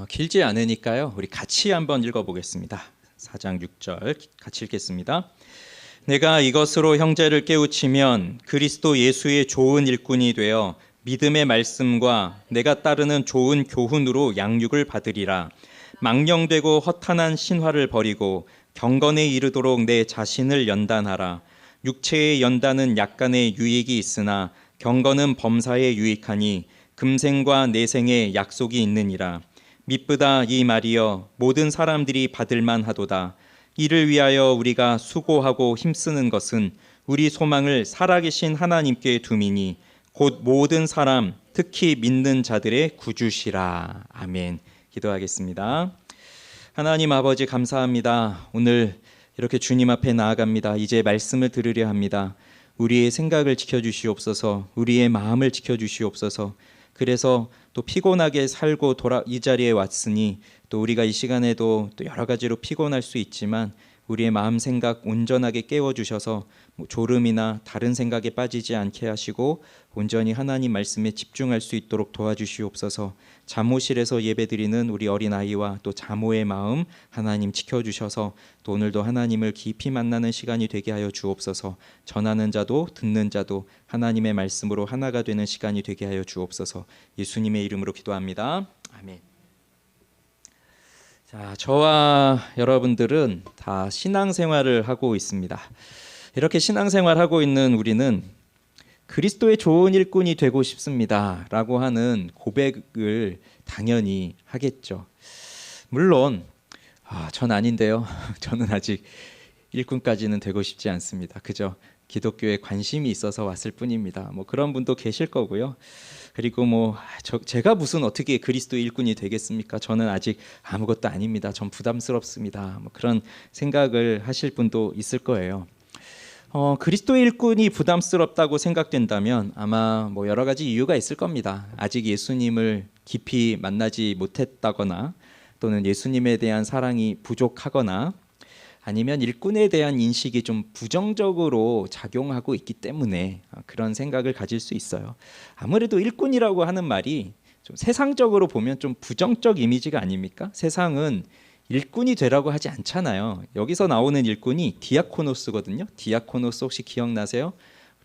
길지 않으니까요. 우리 같이 한번 읽어보겠습니다. 4장 6절 같이 읽겠습니다. 내가 이것으로 형제를 깨우치면 그리스도 예수의 좋은 일꾼이 되어 믿음의 말씀과 내가 따르는 좋은 교훈으로 양육을 받으리라. 망령되고 허탄한 신화를 버리고 경건에 이르도록 내 자신을 연단하라. 육체의 연단은 약간의 유익이 있으나 경건은 범사에 유익하니 금생과 내생에 약속이 있느니라. 미쁘다 이 말이여 모든 사람들이 받을만 하도다. 이를 위하여 우리가 수고하고 힘쓰는 것은 우리 소망을 살아계신 하나님께 두미니 곧 모든 사람 특히 믿는 자들의 구주시라. 아멘. 기도하겠습니다. 하나님 아버지 감사합니다. 오늘 이렇게 주님 앞에 나아갑니다. 이제 말씀을 들으려 합니다. 우리의 생각을 지켜주시옵소서. 우리의 마음을 지켜주시옵소서. 그래서 또 피곤하게 살고 이 자리에 왔으니 또 우리가 이 시간에도 또 여러 가지로 피곤할 수 있지만 우리의 마음 생각 온전하게 깨워주셔서 졸음이나 다른 생각에 빠지지 않게 하시고 온전히 하나님 말씀에 집중할 수 있도록 도와주시옵소서. 잠옷실에서 예배드리는 우리 어린아이와 또 자모의 마음 하나님 지켜주셔서 또 오늘도 하나님을 깊이 만나는 시간이 되게 하여 주옵소서. 전하는 자도 듣는 자도 하나님의 말씀으로 하나가 되는 시간이 되게 하여 주옵소서. 예수님의 이름으로 기도합니다. 아멘. 자, 저와 여러분들은 다 신앙생활을 하고 있습니다. 이렇게 신앙생활하고 있는 우리는 그리스도의 좋은 일꾼이 되고 싶습니다 라고 하는 고백을 당연히 하겠죠. 물론 전 아닌데요. 저는 아직 일꾼까지는 되고 싶지 않습니다. 그저 기독교에 관심이 있어서 왔을 뿐입니다. 그런 분도 계실 거고요. 그리고 제가 무슨 어떻게 그리스도의 일꾼이 되겠습니까? 저는 아직 아무것도 아닙니다. 전 부담스럽습니다. 그런 생각을 하실 분도 있을 거예요. 그리스도의 일꾼이 부담스럽다고 생각된다면 아마 여러 가지 이유가 있을 겁니다. 아직 예수님을 깊이 만나지 못했다거나 또는 예수님에 대한 사랑이 부족하거나 아니면 일꾼에 대한 인식이 좀 부정적으로 작용하고 있기 때문에 그런 생각을 가질 수 있어요. 아무래도 일꾼이라고 하는 말이 좀 세상적으로 보면 좀 부정적 이미지가 아닙니까? 세상은 일꾼이 되라고 하지 않잖아요. 여기서 나오는 일꾼이 디아코노스거든요. 디아코노스 혹시 기억나세요?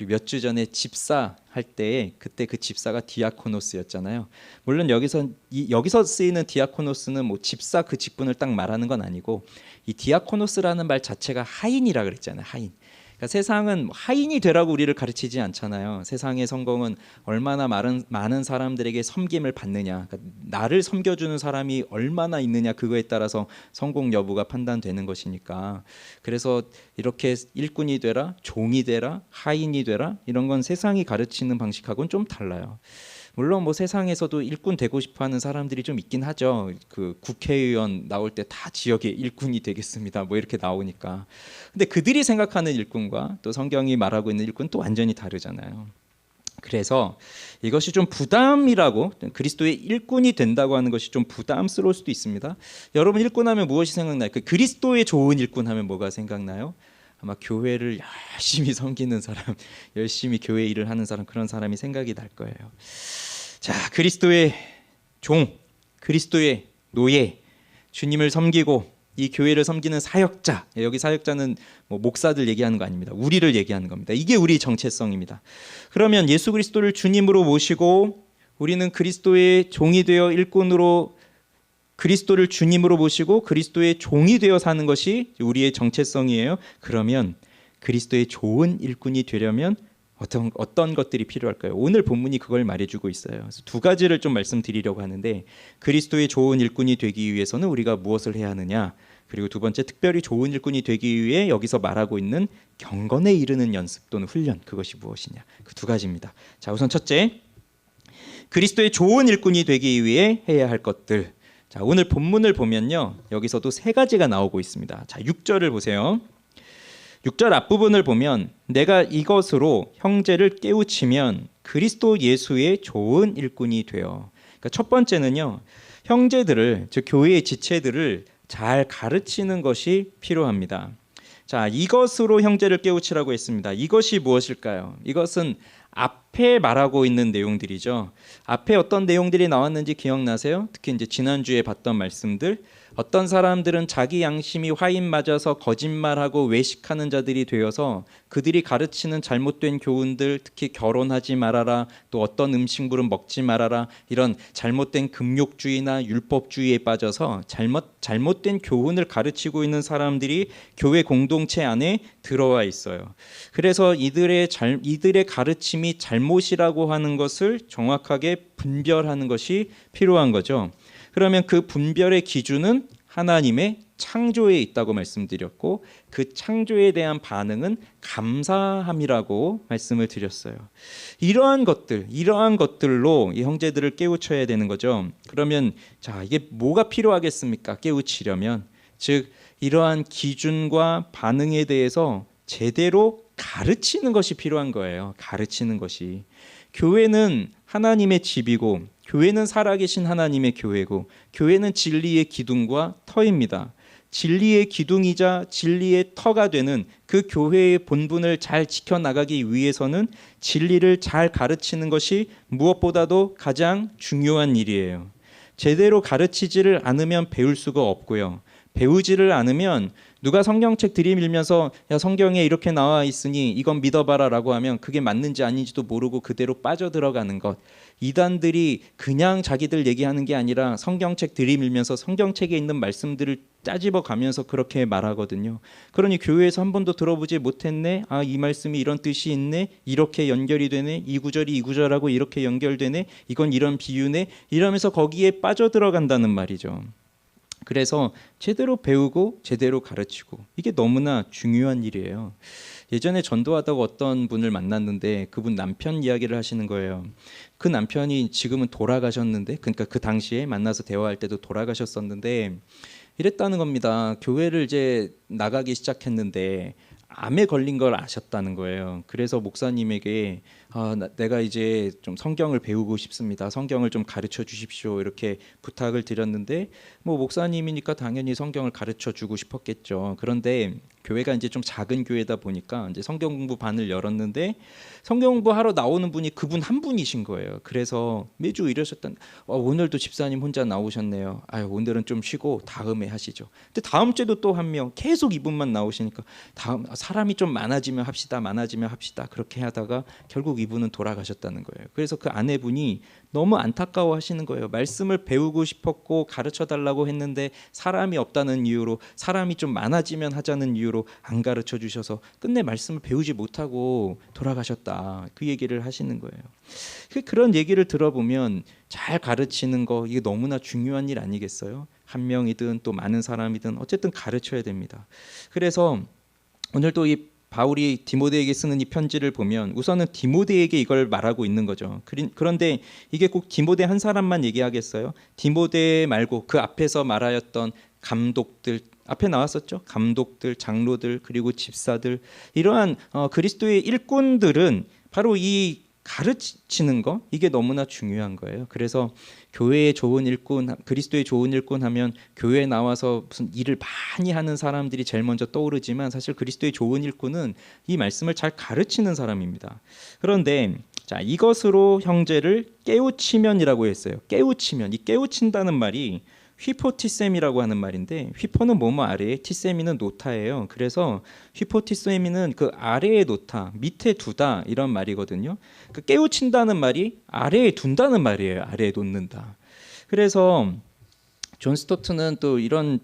우리 몇 주 전에 집사 할 때 그때 그 집사가 디아코노스였잖아요. 물론 여기서 쓰이는 디아코노스는 집사 그 직분을 딱 말하는 건 아니고 이 디아코노스라는 말 자체가 하인이라 그랬잖아요. 하인. 그러니까 세상은 하인이 되라고 우리를 가르치지 않잖아요. 세상의 성공은 얼마나 많은 사람들에게 섬김을 받느냐, 그러니까 나를 섬겨주는 사람이 얼마나 있느냐 그거에 따라서 성공 여부가 판단되는 것이니까. 그래서 이렇게 일꾼이 되라, 종이 되라, 하인이 되라 이런 건 세상이 가르치는 방식하고는 좀 달라요. 물론 세상에서도 일꾼 되고 싶어하는 사람들이 좀 있긴 하죠. 그 국회의원 나올 때 다 지역의 일꾼이 되겠습니다. 이렇게 나오니까. 근데 그들이 생각하는 일꾼과 또 성경이 말하고 있는 일꾼 또 완전히 다르잖아요. 그래서 이것이 좀 부담이라고 그리스도의 일꾼이 된다고 하는 것이 좀 부담스러울 수도 있습니다. 여러분 일꾼하면 무엇이 생각나요? 그 그리스도의 좋은 일꾼하면 뭐가 생각나요? 아마 교회를 열심히 섬기는 사람, 열심히 교회 일을 하는 사람, 그런 사람이 생각이 날 거예요. 자, 그리스도의 종, 그리스도의 노예, 주님을 섬기고 이 교회를 섬기는 사역자. 여기 사역자는 목사들 얘기하는 거 아닙니다. 우리를 얘기하는 겁니다. 이게 우리 정체성입니다. 그러면 예수 그리스도를 주님으로 모시고 우리는 그리스도의 종이 되어 일꾼으로 그리스도를 주님으로 모시고 그리스도의 종이 되어 사는 것이 우리의 정체성이에요. 그러면 그리스도의 좋은 일꾼이 되려면 어떤 것들이 필요할까요? 오늘 본문이 그걸 말해주고 있어요. 그래서 두 가지를 좀 말씀드리려고 하는데 그리스도의 좋은 일꾼이 되기 위해서는 우리가 무엇을 해야 하느냐, 그리고 두 번째 특별히 좋은 일꾼이 되기 위해 여기서 말하고 있는 경건에 이르는 연습 또는 훈련, 그것이 무엇이냐, 그 두 가지입니다. 자, 우선 첫째, 그리스도의 좋은 일꾼이 되기 위해 해야 할 것들. 자, 오늘 본문을 보면요, 여기서도 세 가지가 나오고 있습니다. 자, 6절을 보세요. 6절 앞부분을 보면 내가 이것으로 형제를 깨우치면 그리스도 예수의 좋은 일꾼이 되어. 그러니까 첫 번째는요, 형제들을, 즉 교회의 지체들을 잘 가르치는 것이 필요합니다. 자, 이것으로 형제를 깨우치라고 했습니다. 이것이 무엇일까요? 이것은 앞에 말하고 있는 내용들이죠. 앞에 어떤 내용들이 나왔는지 기억나세요? 특히 이제 지난주에 봤던 말씀들. 어떤 사람들은 자기 양심이 화인 맞아서 거짓말하고 외식하는 자들이 되어서 그들이 가르치는 잘못된 교훈들, 특히 결혼하지 말아라, 또 어떤 음식물은 먹지 말아라, 이런 잘못된 금욕주의나 율법주의에 빠져서 잘못된 교훈을 가르치고 있는 사람들이 교회 공동체 안에 들어와 있어요. 그래서 이들의 가르침이 잘못이라고 하는 것을 정확하게 분별하는 것이 필요한 거죠. 그러면 그 분별의 기준은 하나님의 창조에 있다고 말씀드렸고, 그 창조에 대한 반응은 감사함이라고 말씀을 드렸어요. 이러한 것들로 이 형제들을 깨우쳐야 되는 거죠. 그러면 자, 이게 뭐가 필요하겠습니까? 깨우치려면, 즉 이러한 기준과 반응에 대해서 제대로 가르치는 것이 필요한 거예요. 가르치는 것이. 교회는 하나님의 집이고, 교회는 살아계신 하나님의 교회고, 교회는 진리의 기둥과 터입니다. 진리의 기둥이자 진리의 터가 되는 그 교회의 본분을 잘 지켜나가기 위해서는 진리를 잘 가르치는 것이 무엇보다도 가장 중요한 일이에요. 제대로 가르치지를 않으면 배울 수가 없고요. 배우지를 않으면 누가 성경책 들이밀면서 야, 성경에 이렇게 나와 있으니 이건 믿어봐라 라고 하면 그게 맞는지 아닌지도 모르고 그대로 빠져들어가는 것. 이단들이 그냥 자기들 얘기하는 게 아니라 성경책 들이밀면서 성경책에 있는 말씀들을 짜집어 가면서 그렇게 말하거든요. 그러니 교회에서 한 번도 들어보지 못했네. 아, 이 말씀이 이런 뜻이 있네. 이렇게 연결이 되네. 이 구절이 이 구절하고 이렇게 연결되네. 이건 이런 비유네. 이러면서 거기에 빠져들어간다는 말이죠. 그래서 제대로 배우고 제대로 가르치고, 이게 너무나 중요한 일이에요. 예전에 전도하다가 어떤 분을 만났는데 그분 남편 이야기를 하시는 거예요. 그 남편이 지금은 돌아가셨는데, 그러니까 그 당시에 만나서 대화할 때도 돌아가셨었는데 이랬다는 겁니다. 교회를 이제 나가기 시작했는데 암에 걸린 걸 아셨다는 거예요. 그래서 목사님에게 내가 이제 좀 성경을 배우고 싶습니다. 성경을 좀 가르쳐 주십시오. 이렇게 부탁을 드렸는데 뭐 목사님이니까 당연히 성경을 가르쳐 주고 싶었겠죠. 그런데 교회가 이제 좀 작은 교회다 보니까 이제 성경 공부 반을 열었는데 성경 공부하러 나오는 분이 그분 한 분이신 거예요. 그래서 매주 이러셨던 오늘도 집사님 혼자 나오셨네요. 오늘은 좀 쉬고 다음에 하시죠. 근데 다음 주에도 또 한 명 계속 이분만 나오시니까 다음 사람이 좀 많아지면 합시다. 그렇게 하다가 결국 이분은 돌아가셨다는 거예요. 그래서 그 아내분이 너무 안타까워하시는 거예요. 말씀을 배우고 싶었고 가르쳐 달라고 했는데 사람이 없다는 이유로, 사람이 좀 많아지면 하자는 이유로 안 가르쳐 주셔서 끝내 말씀을 배우지 못하고 돌아가셨다. 그 얘기를 하시는 거예요. 그런 얘기를 들어보면 잘 가르치는 거, 이게 너무나 중요한 일 아니겠어요? 한 명이든 또 많은 사람이든 어쨌든 가르쳐야 됩니다. 그래서 오늘 또 이 바울이 디모데에게 쓰는 이 편지를 보면 우선은 디모데에게 이걸 말하고 있는 거죠. 그런데 이게 꼭 디모데 한 사람만 얘기하겠어요? 디모데 말고 그 앞에서 말하였던 감독들, 앞에 나왔었죠. 감독들, 장로들, 그리고 집사들, 이러한 그리스도의 일꾼들은 바로 이 가르치는 거, 이게 너무나 중요한 거예요. 그래서 교회의 좋은 일꾼, 그리스도의 좋은 일꾼 하면 교회에 나와서 무슨 일을 많이 하는 사람들이 제일 먼저 떠오르지만 사실 그리스도의 좋은 일꾼은 이 말씀을 잘 가르치는 사람입니다. 그런데 자, 이것으로 형제를 깨우치면이라고 했어요. 깨우치면, 이 깨우친다는 말이 휘포티세미라고 하는 말인데, 휘포는 뭐뭐 아래에, 티세미는 놓다예요. 그래서 휘포티세미는 그 아래에 놓다, 밑에 두다, 이런 말이거든요. 그 깨우친다는 말이 아래에 둔다는 말이에요. 아래에 놓는다. 그래서 존 스토트는 또 이런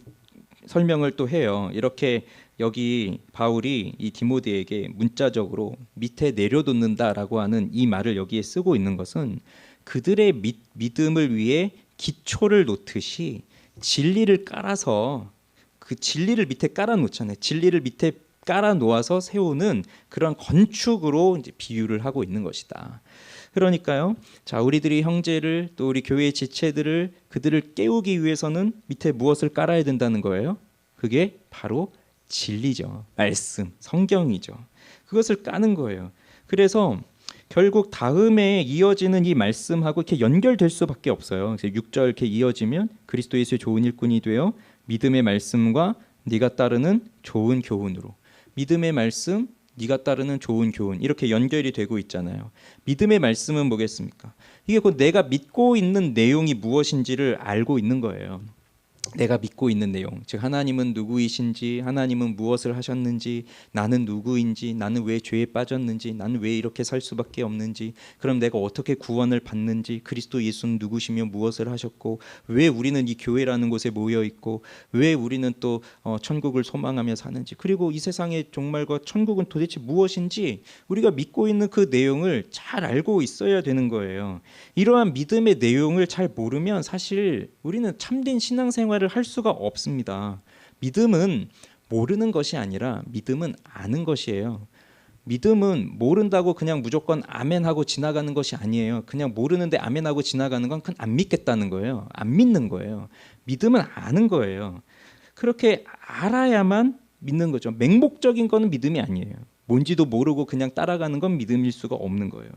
설명을 또 해요. 이렇게 여기 바울이 이 디모데에게 문자적으로 밑에 내려놓는다라고 하는 이 말을 여기에 쓰고 있는 것은 그들의 믿음을 위해 기초를 놓듯이 진리를 깔아서, 그 진리를 밑에 깔아 놓잖아요. 진리를 밑에 깔아 놓아서 세우는 그런 건축으로 이제 비유를 하고 있는 것이다. 그러니까요, 자, 우리들이 형제를, 또 우리 교회의 지체들을, 그들을 깨우기 위해서는 밑에 무엇을 깔아야 된다는 거예요? 그게 바로 진리죠. 말씀, 성경이죠. 그것을 까는 거예요. 그래서 결국 다음에 이어지는 이 말씀하고 이렇게 연결될 수밖에 없어요. 6절 이렇게 이어지면 그리스도 예수의 좋은 일꾼이 되어 믿음의 말씀과 네가 따르는 좋은 교훈으로. 믿음의 말씀, 네가 따르는 좋은 교훈 이렇게 연결이 되고 있잖아요. 믿음의 말씀은 뭐겠습니까? 이게 곧 내가 믿고 있는 내용이 무엇인지를 알고 있는 거예요. 내가 믿고 있는 내용, 즉 하나님은 누구이신지, 하나님은 무엇을 하셨는지, 나는 누구인지, 나는 왜 죄에 빠졌는지, 나는 왜 이렇게 살 수밖에 없는지, 그럼 내가 어떻게 구원을 받는지, 그리스도 예수는 누구시며 무엇을 하셨고, 왜 우리는 이 교회라는 곳에 모여 있고, 왜 우리는 또 천국을 소망하며 사는지, 그리고 이 세상의 종말과 천국은 도대체 무엇인지 우리가 믿고 있는 그 내용을 잘 알고 있어야 되는 거예요. 이러한 믿음의 내용을 잘 모르면 사실 우리는 참된 신앙생활을 할 수가 없습니다. 믿음은 모르는 것이 아니라 믿음은 아는 것이에요. 믿음은 모른다고 그냥 무조건 아멘하고 지나가는 것이 아니에요. 그냥 모르는데 아멘하고 지나가는 건 그건 안 믿겠다는 거예요. 안 믿는 거예요. 믿음은 아는 거예요. 그렇게 알아야만 믿는 거죠. 맹목적인 거는 믿음이 아니에요. 뭔지도 모르고 그냥 따라가는 건 믿음일 수가 없는 거예요.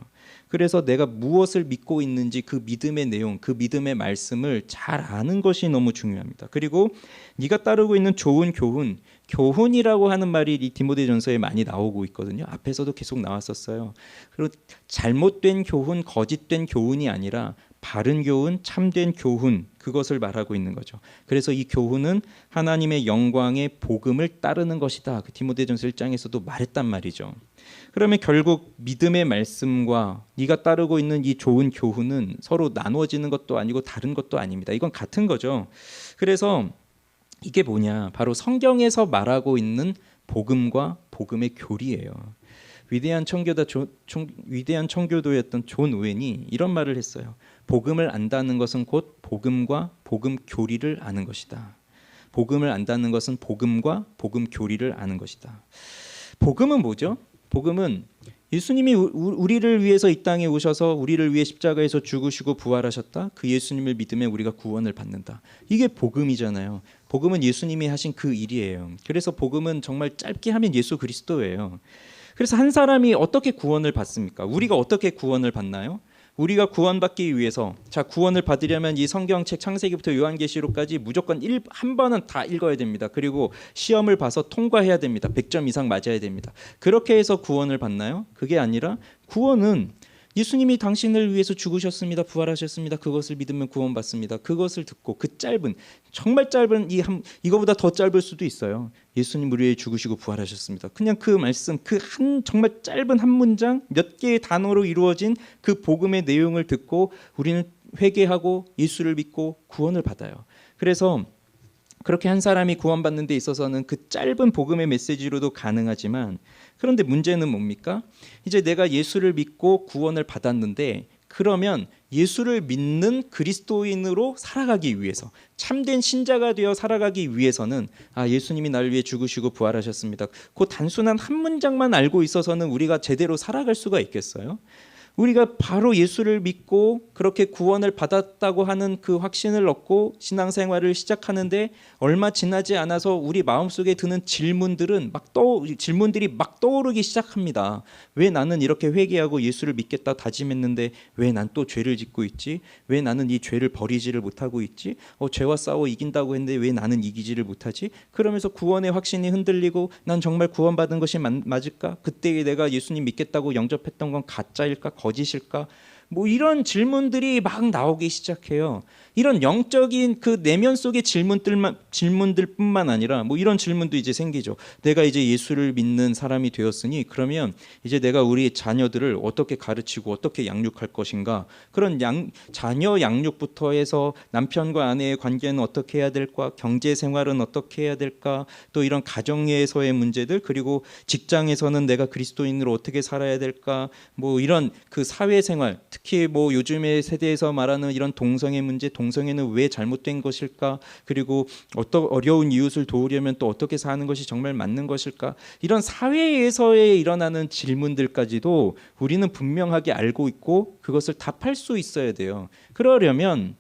그래서 내가 무엇을 믿고 있는지 그 믿음의 내용, 그 믿음의 말씀을 잘 아는 것이 너무 중요합니다. 그리고 네가 따르고 있는 좋은 교훈, 교훈이라고 하는 말이 이 디모데전서에 많이 나오고 있거든요. 앞에서도 계속 나왔었어요. 그리고 잘못된 교훈, 거짓된 교훈이 아니라 바른 교훈, 참된 교훈, 그것을 말하고 있는 거죠. 그래서 이 교훈은 하나님의 영광의 복음을 따르는 것이다. 그 디모데전서 1장에서도 말했단 말이죠. 그러면 결국 믿음의 말씀과 네가 따르고 있는 이 좋은 교훈은 서로 나누어지는 것도 아니고 다른 것도 아닙니다. 이건 같은 거죠. 그래서 이게 뭐냐? 바로 성경에서 말하고 있는 복음과 복음의 교리예요. 위대한 청교도였던 존 오웬이 이런 말을 했어요. 복음을 안다는 것은 곧 복음과 복음 교리를 아는 것이다. 복음을 안다는 것은 복음과 복음 교리를 아는 것이다. 복음은 뭐죠? 복음은 예수님이 우리를 위해서 이 땅에 오셔서 우리를 위해 십자가에서 죽으시고 부활하셨다. 그 예수님을 믿으면 우리가 구원을 받는다. 이게 복음이잖아요. 복음은 예수님이 하신 그 일이에요. 그래서 복음은 정말 짧게 하면 예수 그리스도예요. 그래서 한 사람이 어떻게 구원을 받습니까? 우리가 어떻게 구원을 받나요? 우리가 구원받기 위해서 구원을 받으려면 이 성경책 창세기부터 요한계시록까지 무조건 한 번은 다 읽어야 됩니다. 그리고 시험을 봐서 통과해야 됩니다. 100점 이상 맞아야 됩니다. 그렇게 해서 구원을 받나요? 그게 아니라 구원은 예수님이 당신을 위해서 죽으셨습니다. 부활하셨습니다. 그것을 믿으면 구원받습니다. 그것을 듣고 그 짧은 정말 짧은 이거보다 더 짧을 수도 있어요. 예수님 우리 위해 죽으시고 부활하셨습니다. 그냥 그 말씀 그 한 정말 짧은 한 문장 몇 개의 단어로 이루어진 그 복음의 내용을 듣고 우리는 회개하고 예수를 믿고 구원을 받아요. 그래서 그렇게 한 사람이 구원받는 데 있어서는 그 짧은 복음의 메시지로도 가능하지만 그런데 문제는 뭡니까? 이제 내가 예수를 믿고 구원을 받았는데 그러면 예수를 믿는 그리스도인으로 살아가기 위해서 참된 신자가 되어 살아가기 위해서는 예수님이 나를 위해 죽으시고 부활하셨습니다. 그 단순한 한 문장만 알고 있어서는 우리가 제대로 살아갈 수가 있겠어요? 우리가 바로 예수를 믿고 그렇게 구원을 받았다고 하는 그 확신을 얻고 신앙생활을 시작하는데 얼마 지나지 않아서 우리 마음속에 드는 질문들이 막 떠오르기 시작합니다. 왜 나는 이렇게 회개하고 예수를 믿겠다 다짐했는데 왜 난 또 죄를 짓고 있지? 왜 나는 이 죄를 버리지를 못하고 있지? 죄와 싸워 이긴다고 했는데 왜 나는 이기지를 못하지? 그러면서 구원의 확신이 흔들리고 난 정말 구원받은 것이 맞을까? 그때 내가 예수님 믿겠다고 영접했던 건 가짜일까? 거짓일까? 뭐 이런 질문들이 막 나오기 시작해요. 이런 영적인 그 내면 속의 질문들뿐만 아니라 뭐 이런 질문도 이제 생기죠. 내가 이제 예수를 믿는 사람이 되었으니 그러면 이제 내가 우리 자녀들을 어떻게 가르치고 어떻게 양육할 것인가? 그런 자녀 양육부터 해서 남편과 아내의 관계는 어떻게 해야 될까? 경제 생활은 어떻게 해야 될까? 또 이런 가정에서의 문제들 그리고 직장에서는 내가 그리스도인으로 어떻게 살아야 될까? 뭐 이런 그 사회생활 특히 뭐 요즘의 세대에서 말하는 이런 동성애 문제, 동성애는 왜 잘못된 것일까? 그리고 어려운 이웃을 도우려면 또 어떻게 사는 것이 정말 맞는 것일까? 이런 사회에서의 일어나는 질문들까지도 우리는 분명하게 알고 있고 그것을 답할 수 있어야 돼요. 그러려면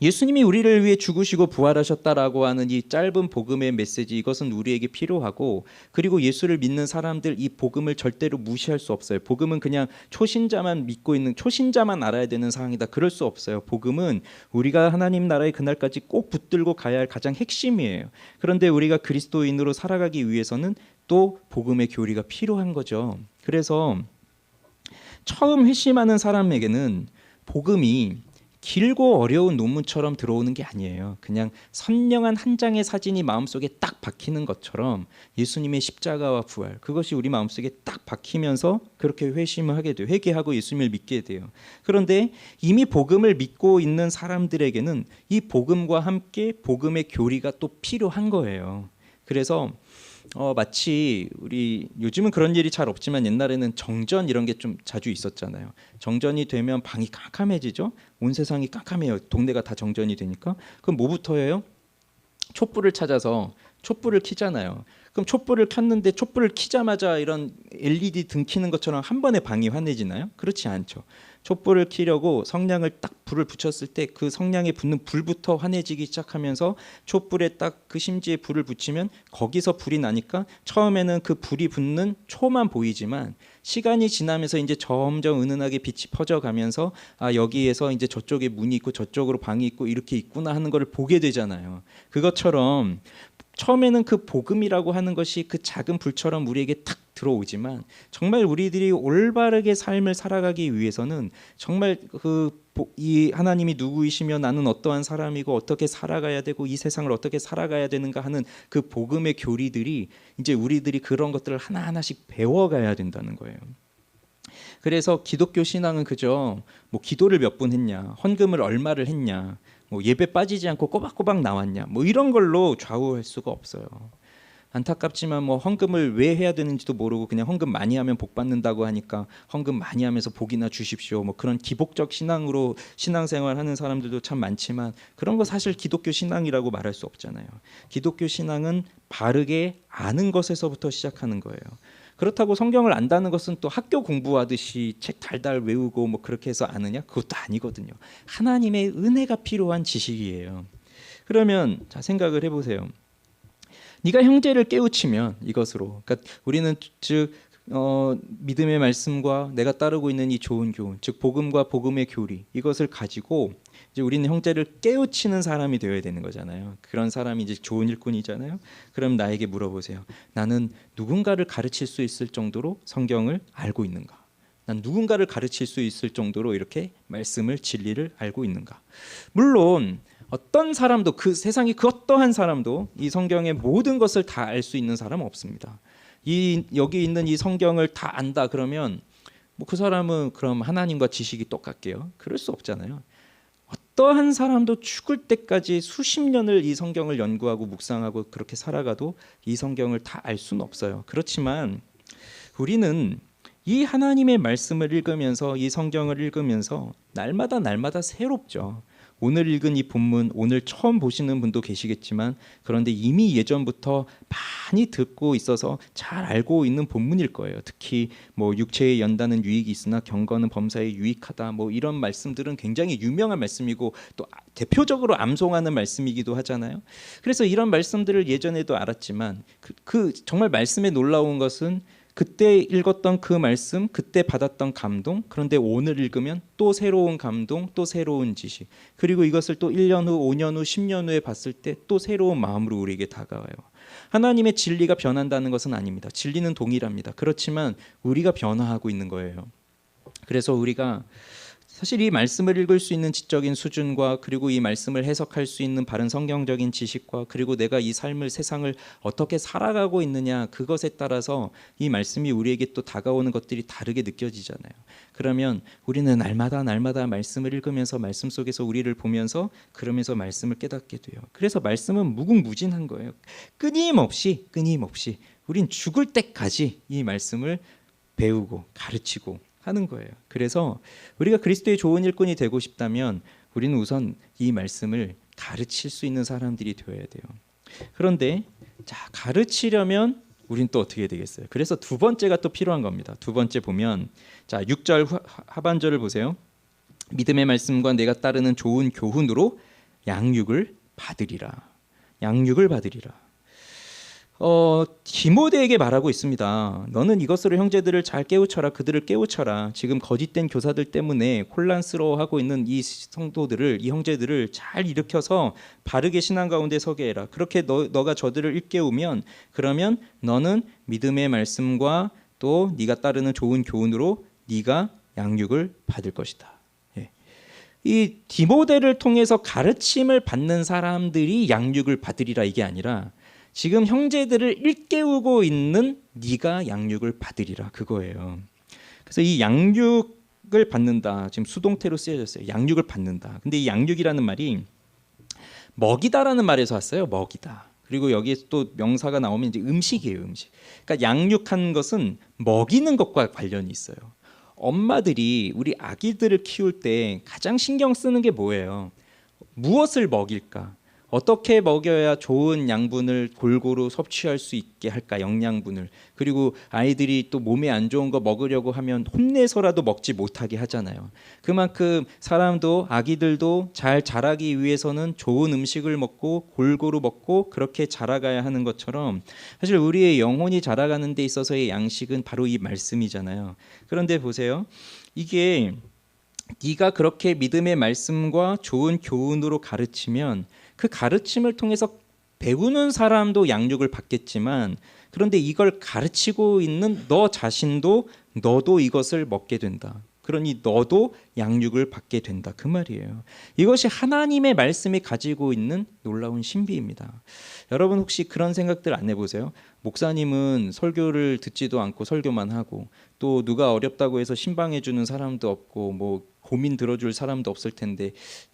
예수님이 우리를 위해 죽으시고 부활하셨다라고 하는 이 짧은 복음의 메시지, 이것은 우리에게 필요하고, 그리고 예수를 믿는 사람들 이 복음을 절대로 무시할 수 없어요. 복음은 그냥 초신자만 믿고 있는, 초신자만 알아야 되는 사항이다, 그럴 수 없어요. 복음은 우리가 하나님 나라의 그날까지 꼭 붙들고 가야 할 가장 핵심이에요. 그런데 우리가 그리스도인으로 살아가기 위해서는 또 복음의 교리가 필요한 거죠. 그래서 처음 회심하는 사람에게는 복음이 길고 어려운 논문처럼 들어오는 게 아니에요. 그냥 선명한 한 장의 사진이 마음속에 딱 박히는 것처럼 예수님의 십자가와 부활, 그것이 우리 마음속에 딱 박히면서 그렇게 회심을 하게 돼요. 회개하고 예수님을 믿게 돼요. 그런데 이미 복음을 믿고 있는 사람들에게는 이 복음과 함께 복음의 교리가 또 필요한 거예요. 그래서 마치 우리 요즘은 그런 일이 잘 없지만 옛날에는 정전 이런 게 좀 자주 있었잖아요. 정전이 되면 방이 깜깜해지죠. 온 세상이 깜깜해요. 동네가 다 정전이 되니까. 그럼 뭐부터 해요? 촛불을 찾아서 촛불을 켜잖아요. 그럼 촛불을 켰는데 촛불을 켜자마자 이런 LED 등 켜는 것처럼 한 번에 방이 환해지나요? 그렇지 않죠. 촛불을 켜려고 성냥을 딱 불을 붙였을 때 그 성냥에 붙는 불부터 환해지기 시작하면서 촛불에 딱 그 심지에 불을 붙이면 거기서 불이 나니까 처음에는 그 불이 붙는 초만 보이지만 시간이 지나면서 이제 점점 은은하게 빛이 퍼져가면서 아, 여기에서 이제 저쪽에 문이 있고 저쪽으로 방이 있고 이렇게 있구나 하는 걸 보게 되잖아요. 그것처럼 처음에는 그 복음이라고 하는 것이 그 작은 불처럼 우리에게 탁 들어오지만 정말 우리들이 올바르게 삶을 살아가기 위해서는 정말 이 하나님이 누구이시며 나는 어떠한 사람이고 어떻게 살아가야 되고 이 세상을 어떻게 살아가야 되는가 하는 그 복음의 교리들이 이제 우리들이 그런 것들을 하나하나씩 배워가야 된다는 거예요. 그래서 기독교 신앙은 그저 뭐 기도를 몇 분 했냐, 헌금을 얼마를 했냐, 뭐 예배 빠지지 않고 꼬박꼬박 나왔냐, 뭐 이런 걸로 좌우할 수가 없어요. 안타깝지만 뭐 헌금을 왜 해야 되는지도 모르고 그냥 헌금 많이 하면 복 받는다고 하니까 헌금 많이 하면서 복이나 주십시오, 뭐 그런 기복적 신앙으로 신앙생활하는 사람들도 참 많지만 그런 거 사실 기독교 신앙이라고 말할 수 없잖아요. 기독교 신앙은 바르게 아는 것에서부터 시작하는 거예요. 그렇다고 성경을 안다는 것은 또 학교 공부하듯이 책 달달 외우고 뭐 그렇게 해서 아느냐? 그것도 아니거든요. 하나님의 은혜가 필요한 지식이에요. 그러면 자, 생각을 해보세요. 네가 형제를 깨우치면 이것으로, 그러니까 우리는 즉 믿음의 말씀과 내가 따르고 있는 이 좋은 교훈, 즉 복음과 복음의 교리, 이것을 가지고 이제 우리는 형제를 깨우치는 사람이 되어야 되는 거잖아요. 그런 사람이 이제 좋은 일꾼이잖아요. 그럼 나에게 물어보세요. 나는 누군가를 가르칠 수 있을 정도로 성경을 알고 있는가? 난 누군가를 가르칠 수 있을 정도로 이렇게 말씀을, 진리를 알고 있는가? 물론 어떤 사람도, 그 세상의 그 어떠한 사람도 이 성경의 모든 것을 다 알 수 있는 사람은 없습니다. 여기 있는 이 성경을 다 안다 그러면 뭐 그 사람은 그럼 하나님과 지식이 똑같게요? 그럴 수 없잖아요. 어떠한 사람도 죽을 때까지 수십 년을 이 성경을 연구하고 묵상하고 그렇게 살아가도 이 성경을 다 알 수는 없어요. 그렇지만 우리는 이 하나님의 말씀을 읽으면서, 이 성경을 읽으면서 날마다 새롭죠. 오늘 읽은 이 본문, 오늘 처음 보시는 분도 계시겠지만 그런데 이미 예전부터 많이 듣고 있어서 잘 알고 있는 본문일 거예요. 특히 뭐 육체에 연다는 유익이 있으나 경건은 범사에 유익하다, 뭐 이런 말씀들은 굉장히 유명한 말씀이고 또 대표적으로 암송하는 말씀이기도 하잖아요. 그래서 이런 말씀들을 예전에도 알았지만 그 정말 말씀에 놀라운 것은 그때 읽었던 그 말씀, 그때 받았던 감동, 그런데 오늘 읽으면 또 새로운 감동, 또 새로운 지식, 그리고 이것을 또 1년 후, 5년 후, 10년 후에 봤을 때 또 새로운 마음으로 우리에게 다가와요. 하나님의 진리가 변한다는 것은 아닙니다. 진리는 동일합니다. 그렇지만 우리가 변화하고 있는 거예요. 그래서 우리가 사실 이 말씀을 읽을 수 있는 지적인 수준과 그리고 이 말씀을 해석할 수 있는 바른 성경적인 지식과 그리고 내가 이 삶을, 세상을 어떻게 살아가고 있느냐, 그것에 따라서 이 말씀이 우리에게 또 다가오는 것들이 다르게 느껴지잖아요. 그러면 우리는 날마다 말씀을 읽으면서 말씀 속에서 우리를 보면서 그러면서 말씀을 깨닫게 돼요. 그래서 말씀은 무궁무진한 거예요. 끊임없이 우린 죽을 때까지 이 말씀을 배우고 가르치고 하는 거예요. 그래서 우리가 그리스도의 좋은 일꾼이 되고 싶다면 우리는 우선 이 말씀을 가르칠 수 있는 사람들이 되어야 돼요. 그런데 자, 가르치려면 우린 또 어떻게 해야 되겠어요? 그래서 두 번째가 또 필요한 겁니다. 두 번째 보면 자, 6절 하반절을 보세요. 믿음의 말씀과 내가 따르는 좋은 교훈으로 양육을 받으리라. 양육을 받으리라. 디모데에게 말하고 있습니다. 너는 이것으로 형제들을 잘 깨우쳐라. 그들을 깨우쳐라. 지금 거짓된 교사들 때문에 혼란스러워하고 있는 이 성도들을, 이 형제들을 잘 일으켜서 바르게 신앙 가운데 서게 해라. 그렇게 너가 저들을 일깨우면, 그러면 너는 믿음의 말씀과 또 네가 따르는 좋은 교훈으로 네가 양육을 받을 것이다. 이 디모데를 통해서 가르침을 받는 사람들이 양육을 받으리라, 이게 아니라 지금 형제들을 일깨우고 있는 네가 양육을 받으리라, 그거예요. 그래서 이 양육을 받는다, 지금 수동태로 쓰여졌어요. 양육을 받는다. 근데 이 양육이라는 말이 먹이다라는 말에서 왔어요. 먹이다. 그리고 여기에 또 명사가 나오면 이제 음식이에요. 음식. 그러니까 양육하는 것은 먹이는 것과 관련이 있어요. 엄마들이 우리 아기들을 키울 때 가장 신경 쓰는 게 뭐예요? 무엇을 먹일까? 어떻게 먹여야 좋은 양분을 골고루 섭취할 수 있게 할까? 영양분을. 그리고 아이들이 또 몸에 안 좋은 거 먹으려고 하면 혼내서라도 먹지 못하게 하잖아요. 그만큼 사람도, 아기들도 잘 자라기 위해서는 좋은 음식을 먹고 골고루 먹고 그렇게 자라가야 하는 것처럼, 사실 우리의 영혼이 자라가는 데 있어서의 양식은 바로 이 말씀이잖아요. 그런데 보세요. 이게 네가 그렇게 믿음의 말씀과 좋은 교훈으로 가르치면 그 가르침을 통해서 배우는 사람도 양육을 받겠지만, 그런데 이걸 가르치고 있는 너 자신도, 너도 이것을 먹게 된다. 그러니 너도 양육을 받게 된다, 그 말이에요. 이것이 하나님의 말씀이 가지고 있는 놀라운 신비입니다. 여러분 혹시 그런 생각들 안 해보세요? 목사님은 설교를 듣지도 않고 설교만 하고, 또 누가 어렵다고 해서 신방해 주는 사람도 없고, 뭐 고민 들어줄 사람도 없을 텐데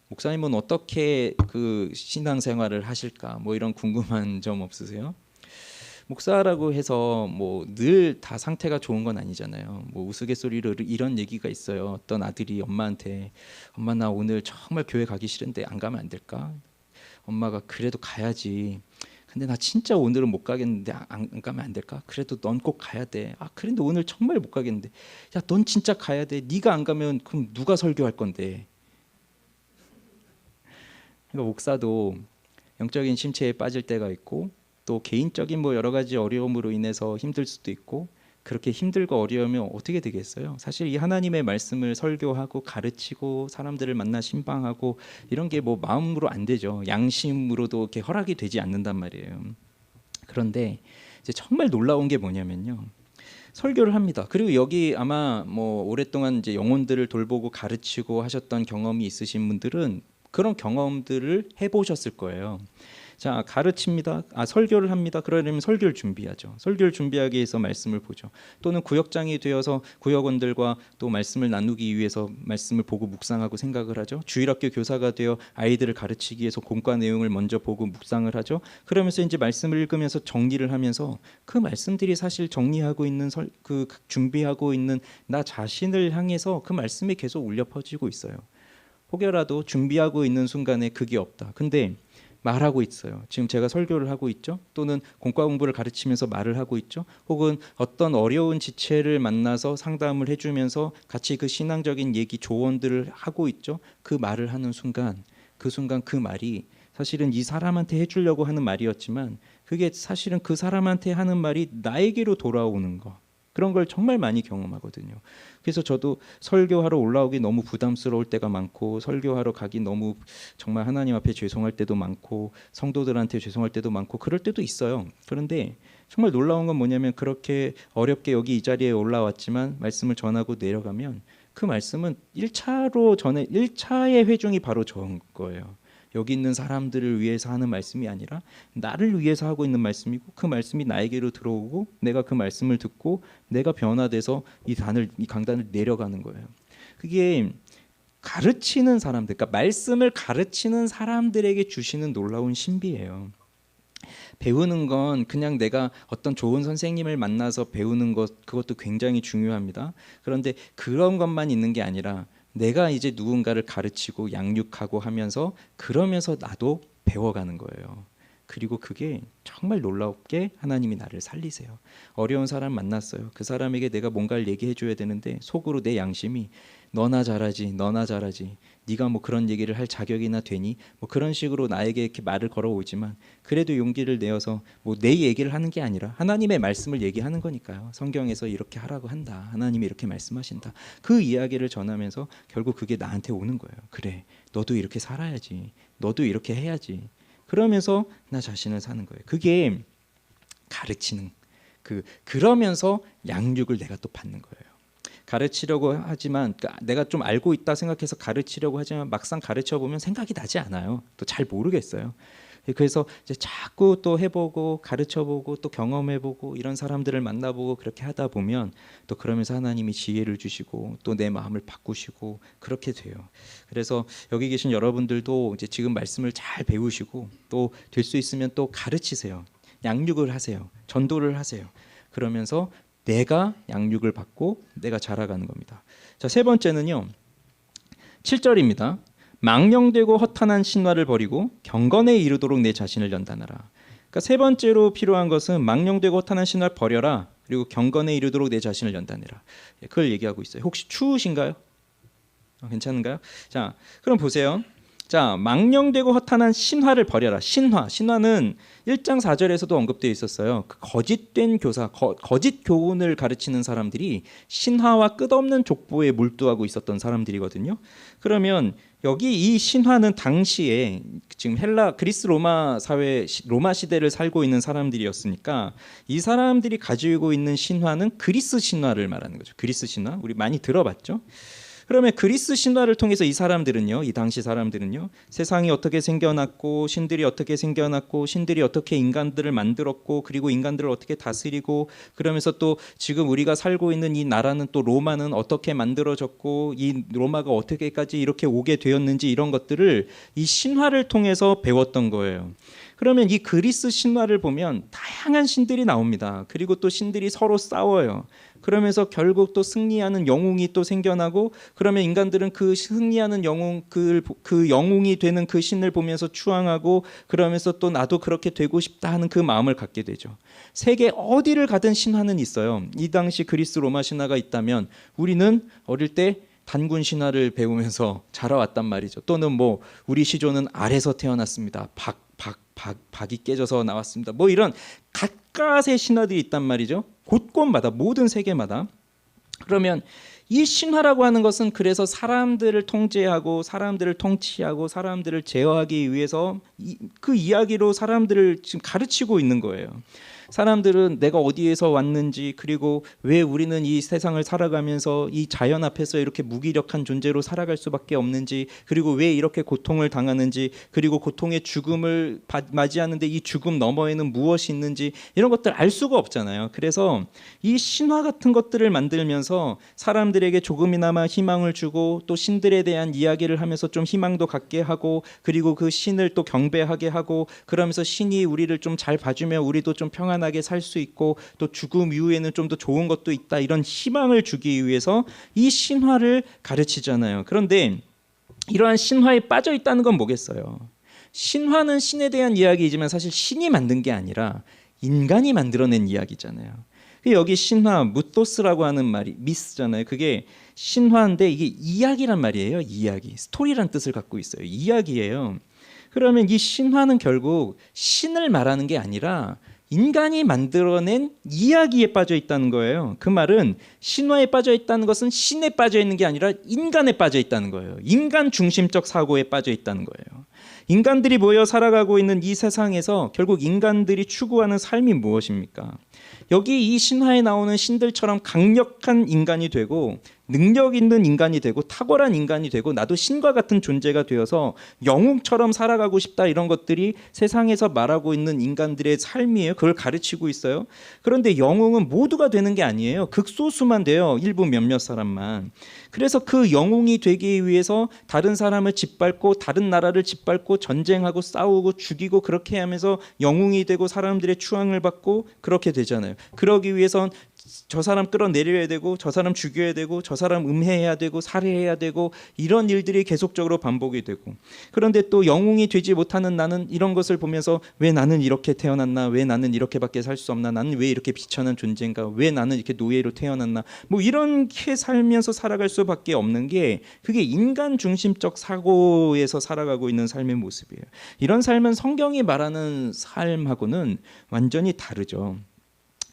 목사님은 어떻게 그 신앙생활을 하실까? 뭐 이런 궁금한 점 없으세요? 목사라고 해서 뭐 늘 다 상태가 좋은 건 아니잖아요. 뭐 우스갯소리로 이런 얘기가 있어요. 어떤 아들이 엄마한테, 엄마 나 오늘 정말 교회 가기 싫은데 안 가면 안 될까? 엄마가 그래도 가야지. 근데 나 진짜 오늘은 못 가겠는데 안 가면 안 될까? 그래도 넌 꼭 가야 돼. 아 그런데 오늘 정말 못 가겠는데, 야 넌 진짜 가야 돼. 네가 안 가면 그럼 누가 설교할 건데? 그러니까 목사도 영적인 심체에 빠질 때가 있고, 또 개인적인 뭐 여러 가지 어려움으로 인해서 힘들 수도 있고, 그렇게 힘들고 어려우면 어떻게 되겠어요? 사실 이 하나님의 말씀을 설교하고 가르치고 사람들을 만나 신방하고 이런 게 뭐 마음으로 안 되죠. 양심으로도 이렇게 허락이 되지 않는단 말이에요. 그런데 이제 정말 놀라운 게 뭐냐면요. 설교를 합니다. 그리고 여기 아마 뭐 오랫동안 이제 영혼들을 돌보고 가르치고 하셨던 경험이 있으신 분들은 그런 경험들을 해보셨을 거예요. 자, 가르칩니다. 설교를 합니다. 그러려면 설교를 준비하죠. 설교를 준비하기 위해서 말씀을 보죠. 또는 구역장이 되어서 구역원들과 또 말씀을 나누기 위해서 말씀을 보고 묵상하고 생각을 하죠. 주일학교 교사가 되어 아이들을 가르치기 위해서 공과 내용을 먼저 보고 묵상을 하죠. 그러면서 이제 말씀을 읽으면서 정리를 하면서 그 말씀들이 사실 정리하고 있는 그 준비하고 있는 나 자신을 향해서 그 말씀이 계속 울려 퍼지고 있어요. 혹여라도 준비하고 있는 순간에 그게 없다. 근데 말하고 있어요. 지금 제가 설교를 하고 있죠. 또는 공과 공부를 가르치면서 말을 하고 있죠. 혹은 어떤 어려운 지체를 만나서 상담을 해주면서 같이 그 신앙적인 얘기 조언들을 하고 있죠. 그 말을 하는 순간, 그 말이 사실은 이 사람한테 해주려고 하는 말이었지만 그게 사실은 그 사람한테 하는 말이 나에게로 돌아오는 거. 그런 걸 정말 많이 경험하거든요. 그래서 저도 설교하러 올라오기 너무 부담스러울 때가 많고, 설교하러 가기 너무 정말 하나님 앞에 죄송할 때도 많고, 성도들한테 죄송할 때도 많고, 그럴 때도 있어요. 그런데 정말 놀라운 건 뭐냐면, 그렇게 어렵게 여기 이 자리에 올라왔지만 말씀을 전하고 내려가면 그 말씀은 1차의 회중이 바로 저인 거예요. 여기 있는 사람들을 위해서 하는 말씀이 아니라 나를 위해서 하고 있는 말씀이고, 그 말씀이 나에게로 들어오고 내가 그 말씀을 듣고 내가 변화돼서 이 강단을 내려가는 거예요. 그게 가르치는 사람들, 그러니까 말씀을 가르치는 사람들에게 주시는 놀라운 신비예요. 배우는 건 그냥 내가 어떤 좋은 선생님을 만나서 배우는 것, 그것도 굉장히 중요합니다. 그런데 그런 것만 있는 게 아니라 내가 이제 누군가를 가르치고 양육하고 하면서 그러면서 나도 배워가는 거예요. 그리고 그게 정말 놀랍게 하나님이 나를 살리세요. 어려운 사람 만났어요. 그 사람에게 내가 뭔가를 얘기해 줘야 되는데 속으로 내 양심이 너나 잘하지, 너나 잘하지, 네가 뭐 그런 얘기를 할 자격이나 되니, 뭐 그런 식으로 나에게 이렇게 말을 걸어오지만 그래도 용기를 내어서 뭐 내 얘기를 하는 게 아니라 하나님의 말씀을 얘기하는 거니까요. 성경에서 이렇게 하라고 한다, 하나님이 이렇게 말씀하신다, 그 이야기를 전하면서 결국 그게 나한테 오는 거예요. 그래, 너도 이렇게 살아야지, 너도 이렇게 해야지, 그러면서 나 자신을 사는 거예요. 그게 가르치는, 그러면서 양육을 내가 또 받는 거예요. 가르치려고 하지만, 그러니까 내가 좀 알고 있다 생각해서 가르치려고 하지만 막상 가르쳐 보면 생각이 나지 않아요. 또 잘 모르겠어요. 그래서 이제 자꾸 또 해보고 가르쳐보고 또 경험해보고 이런 사람들을 만나보고 그렇게 하다 보면 또 그러면서 하나님이 지혜를 주시고 또 내 마음을 바꾸시고 그렇게 돼요. 그래서 여기 계신 여러분들도 이제 지금 말씀을 잘 배우시고 또 될 수 있으면 또 가르치세요. 양육을 하세요. 전도를 하세요. 그러면서 내가 양육을 받고 내가 자라가는 겁니다. 자, 세 번째는요, 7절입니다. 망령되고 허탄한 신화를 버리고 경건에 이르도록 내 자신을 연단하라. 그러니까 세 번째로 필요한 것은 망령되고 허탄한 신화를 버려라, 그리고 경건에 이르도록 내 자신을 연단해라. 그걸 얘기하고 있어요. 혹시 추우신가요? 괜찮은가요? 자, 그럼 보세요. 자, 망령되고 허탄한 신화를 버려라. 신화는 1장 4절에서도 언급되어 있었어요. 그 거짓된 교사, 거짓 교훈을 가르치는 사람들이 신화와 끝없는 족보에 몰두하고 있었던 사람들이거든요. 그러면 여기 이 신화는 당시에 지금 그리스 로마 사회, 로마 시대를 살고 있는 사람들이었으니까 이 사람들이 가지고 있는 신화는 그리스 신화를 말하는 거죠. 그리스 신화, 우리 많이 들어봤죠? 그러면 그리스 신화를 통해서 이 사람들은요, 이 당시 사람들은요, 세상이 어떻게 생겨났고 신들이 어떻게 생겨났고 신들이 어떻게 인간들을 만들었고 그리고 인간들을 어떻게 다스리고, 그러면서 또 지금 우리가 살고 있는 이 나라는 또 로마는 어떻게 만들어졌고 이 로마가 어떻게까지 이렇게 오게 되었는지, 이런 것들을 이 신화를 통해서 배웠던 거예요. 그러면 이 그리스 신화를 보면 다양한 신들이 나옵니다. 그리고 또 신들이 서로 싸워요. 그러면서 결국 또 승리하는 영웅이 또 생겨나고, 그러면 인간들은 그 승리하는 영웅, 그 영웅이 되는 그 신을 보면서 추앙하고, 그러면서 또 나도 그렇게 되고 싶다 하는 그 마음을 갖게 되죠. 세계 어디를 가든 신화는 있어요. 이 당시 그리스 로마 신화가 있다면 우리는 어릴 때 단군 신화를 배우면서 자라왔단 말이죠. 또는 뭐 우리 시조는 알에서 태어났습니다. 박이 깨져서 나왔습니다. 뭐 이런 갖가지의 신화들이 있단 말이죠. 곳곳마다, 모든 세계마다. 그러면 이 신화라고 하는 것은 그래서 사람들을 통제하고 사람들을 통치하고 사람들을 제어하기 위해서 그 이야기로 사람들을 지금 가르치고 있는 거예요. 사람들은 내가 어디에서 왔는지, 그리고 왜 우리는 이 세상을 살아가면서 이 자연 앞에서 이렇게 무기력한 존재로 살아갈 수밖에 없는지, 그리고 왜 이렇게 고통을 당하는지, 그리고 고통의 죽음을 맞이하는데 이 죽음 너머에는 무엇이 있는지, 이런 것들 알 수가 없잖아요. 그래서 이 신화 같은 것들을 만들면서 사람들에게 조금이나마 희망을 주고, 또 신들에 대한 이야기를 하면서 좀 희망도 갖게 하고, 그리고 그 신을 또 경배하게 하고, 그러면서 신이 우리를 좀 잘 봐주면 우리도 좀 평안하게 살 수 있고, 또 죽음 이후에는 좀 더 좋은 것도 있다, 이런 희망을 주기 위해서 이 신화를 가르치잖아요. 그런데 이러한 신화에 빠져 있다는 건 뭐겠어요? 신화는 신에 대한 이야기이지만 사실 신이 만든 게 아니라 인간이 만들어낸 이야기잖아요. 여기 신화, 무토스라고 하는 말이 미스잖아요. 그게 신화인데 이게 이야기란 말이에요. 이야기, 스토리란 뜻을 갖고 있어요. 이야기예요. 그러면 이 신화는 결국 신을 말하는 게 아니라 인간이 만들어낸 이야기에 빠져 있다는 거예요. 그 말은 신화에 빠져 있다는 것은 신에 빠져 있는 게 아니라 인간에 빠져 있다는 거예요. 인간 중심적 사고에 빠져 있다는 거예요. 인간들이 모여 살아가고 있는 이 세상에서 결국 인간들이 추구하는 삶이 무엇입니까? 여기 이 신화에 나오는 신들처럼 강력한 인간이 되고 능력 있는 인간이 되고 탁월한 인간이 되고 나도 신과 같은 존재가 되어서 영웅처럼 살아가고 싶다, 이런 것들이 세상에서 말하고 있는 인간들의 삶이에요. 그걸 가르치고 있어요. 그런데 영웅은 모두가 되는 게 아니에요. 극소수만 돼요. 일부 몇몇 사람만. 그래서 그 영웅이 되기 위해서 다른 사람을 짓밟고 다른 나라를 짓밟고 전쟁하고 싸우고 죽이고 그렇게 하면서 영웅이 되고 사람들의 추앙을 받고 그렇게 되잖아요. 그러기 위해선 저 사람 끌어내려야 되고 저 사람 죽여야 되고 저 사람 음해해야 되고 살해해야 되고 이런 일들이 계속적으로 반복이 되고, 그런데 또 영웅이 되지 못하는 나는 이런 것을 보면서 왜 나는 이렇게 태어났나, 왜 나는 이렇게밖에 살 수 없나, 나는 왜 이렇게 비천한 존재인가, 왜 나는 이렇게 노예로 태어났나, 뭐 이렇게 살면서 살아갈 수밖에 없는 게 그게 인간 중심적 사고에서 살아가고 있는 삶의 모습이에요. 이런 삶은 성경이 말하는 삶하고는 완전히 다르죠.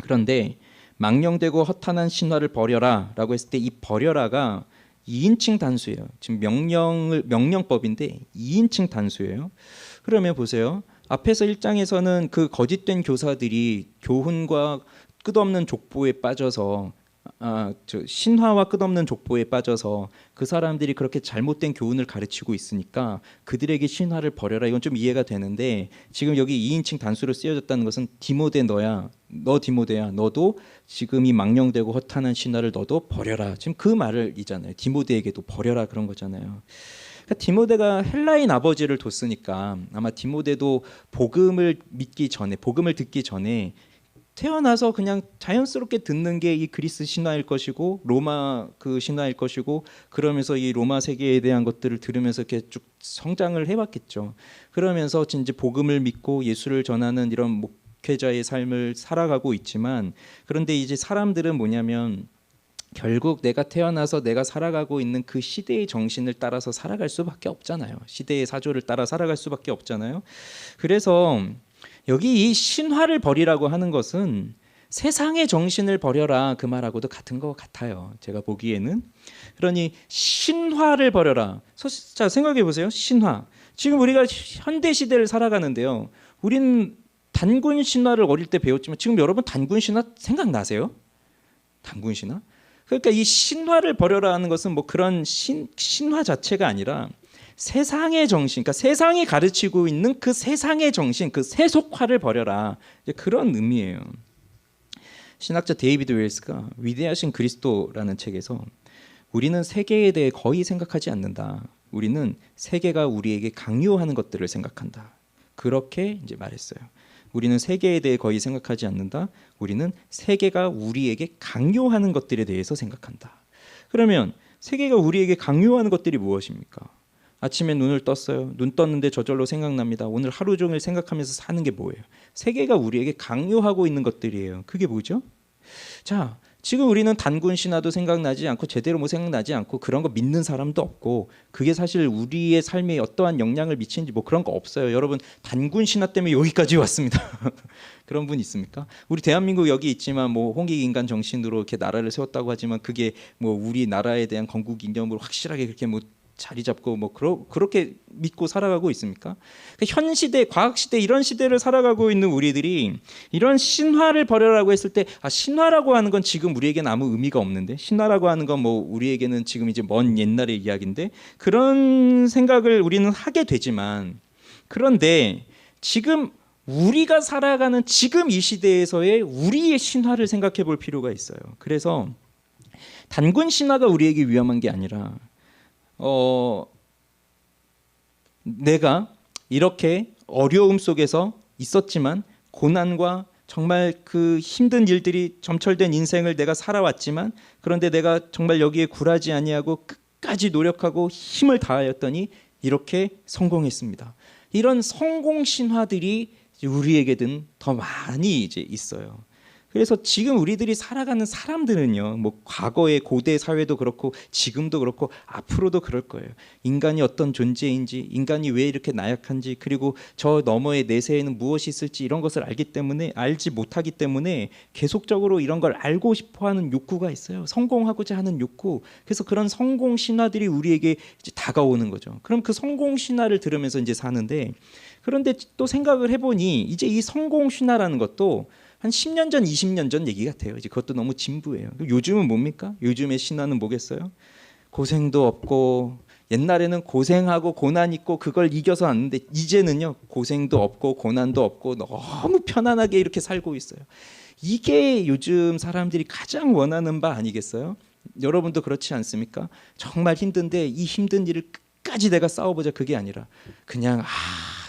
그런데 망령되고 허탄한 신화를 버려라 라고 했을 때 이 버려라가 2인칭 단수예요. 지금 명령법인데 2인칭 단수예요. 그러면 보세요. 앞에서 1장에서는 그 거짓된 교사들이 교훈과 끝없는 족보에 빠져서 신화와 끝없는 족보에 빠져서 그 사람들이 그렇게 잘못된 교훈을 가르치고 있으니까 그들에게 신화를 버려라, 이건 좀 이해가 되는데, 지금 여기 2인칭 단수로 쓰여졌다는 것은 디모데 너야, 너 디모데야, 너도 지금 이 망령되고 허탄한 신화를 너도 버려라, 지금 그 말을 이잖아요. 디모데에게도 버려라 그런 거잖아요. 그러니까 디모데가 헬라인 아버지를 뒀으니까 아마 디모데도 복음을 믿기 전에, 복음을 듣기 전에 태어나서 그냥 자연스럽게 듣는 게 이 그리스 신화일 것이고 로마 그 신화일 것이고, 그러면서 이 로마 세계에 대한 것들을 들으면서 이렇게 쭉 성장을 해왔겠죠. 그러면서 이제 복음을 믿고 예수를 전하는 이런 목회자의 삶을 살아가고 있지만, 그런데 이제 사람들은 뭐냐면 결국 내가 태어나서 내가 살아가고 있는 그 시대의 정신을 따라서 살아갈 수밖에 없잖아요. 시대의 사조를 따라 살아갈 수밖에 없잖아요. 그래서 여기 이 신화를 버리라고 하는 것은 세상의 정신을 버려라 그 말하고도 같은 것 같아요. 제가 보기에는. 그러니 신화를 버려라. 자, 생각해 보세요. 신화. 지금 우리가 현대 시대를 살아가는데요. 우리는 단군 신화를 어릴 때 배웠지만 지금 여러분 단군 신화 생각나세요? 단군 신화? 그러니까 이 신화를 버려라 하는 것은 뭐 그런 신화 자체가 아니라 세상의 정신, 그러니까 세상이 가르치고 있는 그 세상의 정신, 그 세속화를 버려라, 이제 그런 의미예요. 신학자 데이비드 웰스가 위대하신 그리스도라는 책에서 우리는 세계에 대해 거의 생각하지 않는다. 우리는 세계가 우리에게 강요하는 것들을 생각한다. 그렇게 이제 말했어요. 우리는 세계에 대해 거의 생각하지 않는다. 우리는 세계가 우리에게 강요하는 것들에 대해서 생각한다. 그러면 세계가 우리에게 강요하는 것들이 무엇입니까? 아침에 눈을 떴어요. 눈 떴는데 저절로 생각납니다. 오늘 하루 종일 생각하면서 사는 게 뭐예요? 세계가 우리에게 강요하고 있는 것들이에요. 그게 뭐죠? 자, 지금 우리는 단군 신화도 생각나지 않고 제대로 뭐 생각나지 않고 그런 거 믿는 사람도 없고, 그게 사실 우리의 삶에 어떠한 영향을 미치는지 뭐 그런 거 없어요. 여러분, 단군 신화 때문에 여기까지 왔습니다. 그런 분 있습니까? 우리 대한민국 여기 있지만 뭐 홍익 인간 정신으로 이렇게 나라를 세웠다고 하지만 그게 뭐 우리 나라에 대한 건국 이념으로 확실하게 그렇게 뭐 자리 잡고 뭐 그렇게 믿고 살아가고 있습니까? 현 시대, 과학 시대, 이런 시대를 살아가고 있는 우리들이 이런 신화를 버려라고 했을 때, 신화라고 하는 건 지금 우리에게는 아무 의미가 없는데, 신화라고 하는 건 뭐 우리에게는 지금 이제 먼 옛날의 이야기인데, 그런 생각을 우리는 하게 되지만, 그런데 지금 우리가 살아가는 지금 이 시대에서의 우리의 신화를 생각해 볼 필요가 있어요. 그래서 단군 신화가 우리에게 위험한 게 아니라 내가 이렇게 어려움 속에서 있었지만, 고난과 정말 그 힘든 일들이 점철된 인생을 내가 살아왔지만, 그런데 내가 정말 여기에 굴하지 아니하고 끝까지 노력하고 힘을 다하였더니 이렇게 성공했습니다. 이런 성공 신화들이 우리에게는 더 많이 이제 있어요. 그래서 지금 우리들이 살아가는 사람들은요, 뭐 과거의 고대 사회도 그렇고 지금도 그렇고 앞으로도 그럴 거예요. 인간이 어떤 존재인지, 인간이 왜 이렇게 나약한지, 그리고 저 너머의 내세에는 무엇이 있을지, 이런 것을 알지 못하기 때문에 계속적으로 이런 걸 알고 싶어하는 욕구가 있어요. 성공하고자 하는 욕구. 그래서 그런 성공 신화들이 우리에게 이제 다가오는 거죠. 그럼 그 성공 신화를 들으면서 이제 사는데, 그런데 또 생각을 해보니 이제 이 성공 신화라는 것도 한 10년 전, 20년 전 얘기 같아요. 이제 그것도 너무 진부해요. 요즘은 뭡니까? 요즘의 신화는 뭐겠어요? 고생도 없고, 옛날에는 고생하고 고난 있고 그걸 이겨서 왔는데, 이제는요 고생도 없고 고난도 없고 너무 편안하게 이렇게 살고 있어요. 이게 요즘 사람들이 가장 원하는 바 아니겠어요? 여러분도 그렇지 않습니까? 정말 힘든데 이 힘든 일을 끝까지 내가 싸워보자, 그게 아니라 그냥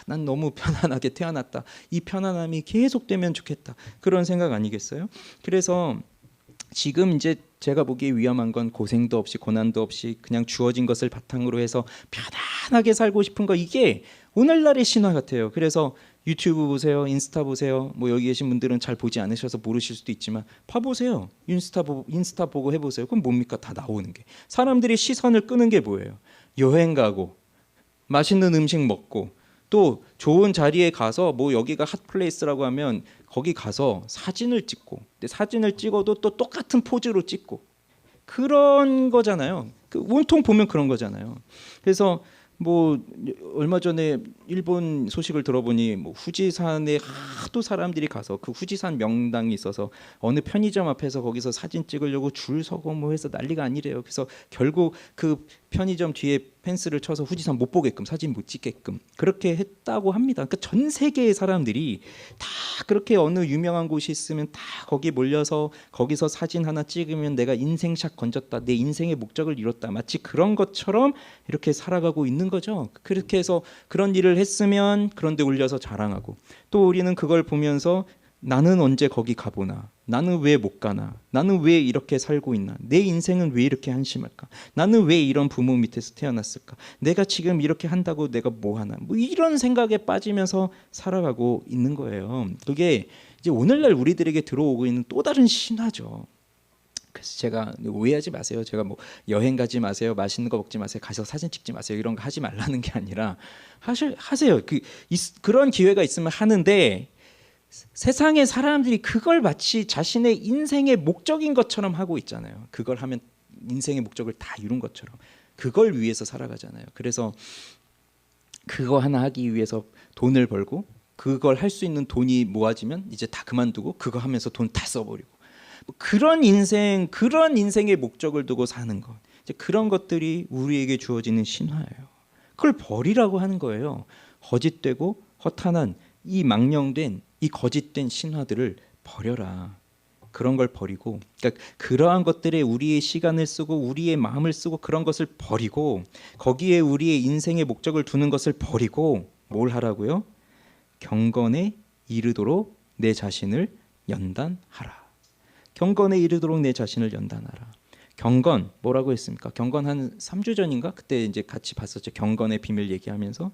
난 너무 편안하게 태어났다, 이 편안함이 계속되면 좋겠다, 그런 생각 아니겠어요? 그래서 지금 이제 제가 보기에 위험한 건 고생도 없이 고난도 없이 그냥 주어진 것을 바탕으로 해서 편안하게 살고 싶은 거, 이게 오늘날의 신화 같아요. 그래서 유튜브 보세요, 인스타 보세요. 뭐 여기 계신 분들은 잘 보지 않으셔서 모르실 수도 있지만 봐보세요. 인스타 보고 해보세요. 그럼 뭡니까? 다 나오는 게, 사람들이 시선을 끄는 게 뭐예요? 여행 가고 맛있는 음식 먹고 또 좋은 자리에 가서, 뭐 여기가 핫플레이스라고 하면 거기 가서 사진을 찍고, 근데 사진을 찍어도 또 똑같은 포즈로 찍고, 그런 거잖아요. 온통 보면 그런 거잖아요. 그래서 뭐 얼마 전에 일본 소식을 들어보니 뭐 후지산에 하도 사람들이 가서 그 후지산 명당이 있어서 어느 편의점 앞에서 거기서 사진 찍으려고 줄 서고 뭐 해서 난리가 아니래요. 그래서 결국 그 편의점 뒤에 펜스를 쳐서 후지산 못 보게끔, 사진 못 찍게끔 그렇게 했다고 합니다. 그러니까 전 세계의 사람들이 다 그렇게 어느 유명한 곳이 있으면 다 거기 몰려서 거기서 사진 하나 찍으면 내가 인생샷 건졌다, 내 인생의 목적을 이뤘다, 마치 그런 것처럼 이렇게 살아가고 있는 거죠. 그렇게 해서 그런 일을 했으면 그런 데 올려서 자랑하고, 또 우리는 그걸 보면서 나는 언제 거기 가보나, 나는 왜 못 가나, 나는 왜 이렇게 살고 있나, 내 인생은 왜 이렇게 한심할까, 나는 왜 이런 부모 밑에서 태어났을까, 내가 지금 이렇게 한다고 내가 뭐 하나, 뭐 이런 생각에 빠지면서 살아가고 있는 거예요. 그게 이제 오늘날 우리들에게 들어오고 있는 또 다른 신화죠. 그래서 제가 오해하지 마세요. 제가 뭐 여행 가지 마세요, 맛있는 거 먹지 마세요, 가서 사진 찍지 마세요, 이런 거 하지 말라는 게 아니라 하세요. 그런 기회가 있으면 하는데, 세상의 사람들이 그걸 마치 자신의 인생의 목적인 것처럼 하고 있잖아요. 그걸 하면 인생의 목적을 다 이룬 것처럼 그걸 위해서 살아가잖아요. 그래서 그거 하나 하기 위해서 돈을 벌고, 그걸 할 수 있는 돈이 모아지면 이제 다 그만두고 그거 하면서 돈 다 써버리고, 그런 인생의 목적을 두고 사는 것, 이제 그런 것들이 우리에게 주어지는 신화예요. 그걸 버리라고 하는 거예요. 거짓되고 허탄한 이 망령된, 이 거짓된 신화들을 버려라. 그런 걸 버리고, 그러니까 그러한 것들에 우리의 시간을 쓰고 우리의 마음을 쓰고 그런 것을 버리고, 거기에 우리의 인생의 목적을 두는 것을 버리고 뭘 하라고요? 경건에 이르도록 내 자신을 연단하라. 경건에 이르도록 내 자신을 연단하라. 경건 뭐라고 했습니까? 경건 한 3주 전인가 그때 이제 같이 봤었죠. 경건의 비밀 얘기하면서,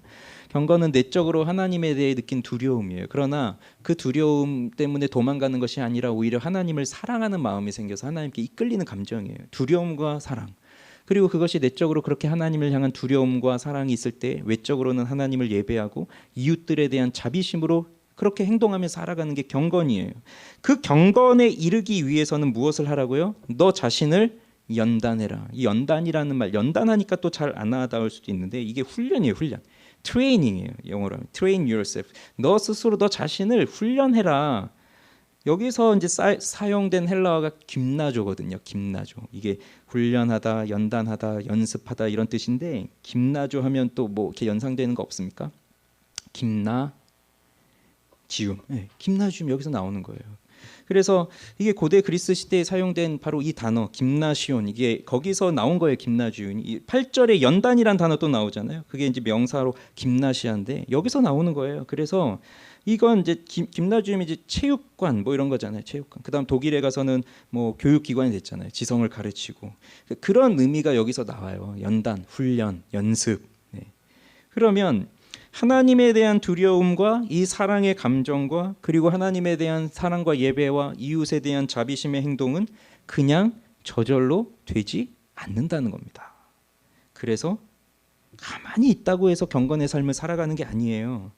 경건은 내적으로 하나님에 대해 느낀 두려움이에요. 그러나 그 두려움 때문에 도망가는 것이 아니라 오히려 하나님을 사랑하는 마음이 생겨서 하나님께 이끌리는 감정이에요. 두려움과 사랑. 그리고 그것이 내적으로 그렇게 하나님을 향한 두려움과 사랑이 있을 때 외적으로는 하나님을 예배하고 이웃들에 대한 자비심으로 그렇게 행동하며 살아가는 게 경건이에요. 그 경건에 이르기 위해서는 무엇을 하라고요? 너 자신을 연단해라. 이 연단이라는 말, 연단하니까 또 잘 안 와닿을 수도 있는데 이게 훈련이에요. 훈련. 트레이닝이에요. 영어로 하면 train yourself. 너 스스로 너 자신을 훈련해라. 여기서 이제 사용된 헬라어가 김나조거든요. 김나조. 이게 훈련하다, 연단하다, 연습하다 이런 뜻인데, 김나조 하면 또 뭐 이렇게 연상되는 거 없습니까? 김나 지움. 네, 김나지움 여기서 나오는 거예요. 그래서 이게 고대 그리스 시대에 사용된 바로 이 단어 김나시온, 이게 거기서 나온 거예요. 김나지움. 이 8절에 연단이란 단어 또 나오잖아요. 그게 이제 명사로 김나시아인데 여기서 나오는 거예요. 그래서 이건 이제 김나지움이 이제 체육관 뭐 이런 거잖아요. 체육관. 그다음 독일에 가서는 뭐 교육기관이 됐잖아요. 지성을 가르치고. 그런 의미가 여기서 나와요. 연단, 훈련, 연습. 네. 그러면 하나님에 대한 두려움과 이 사랑의 감정과, 그리고 하나님에 대한 사랑과 예배와 이웃에 대한 자비심의 행동은 그냥 저절로 되지 않는다는 겁니다. 그래서 가만히 있다고 해서 경건의 삶을 살아가는 게 아니에요.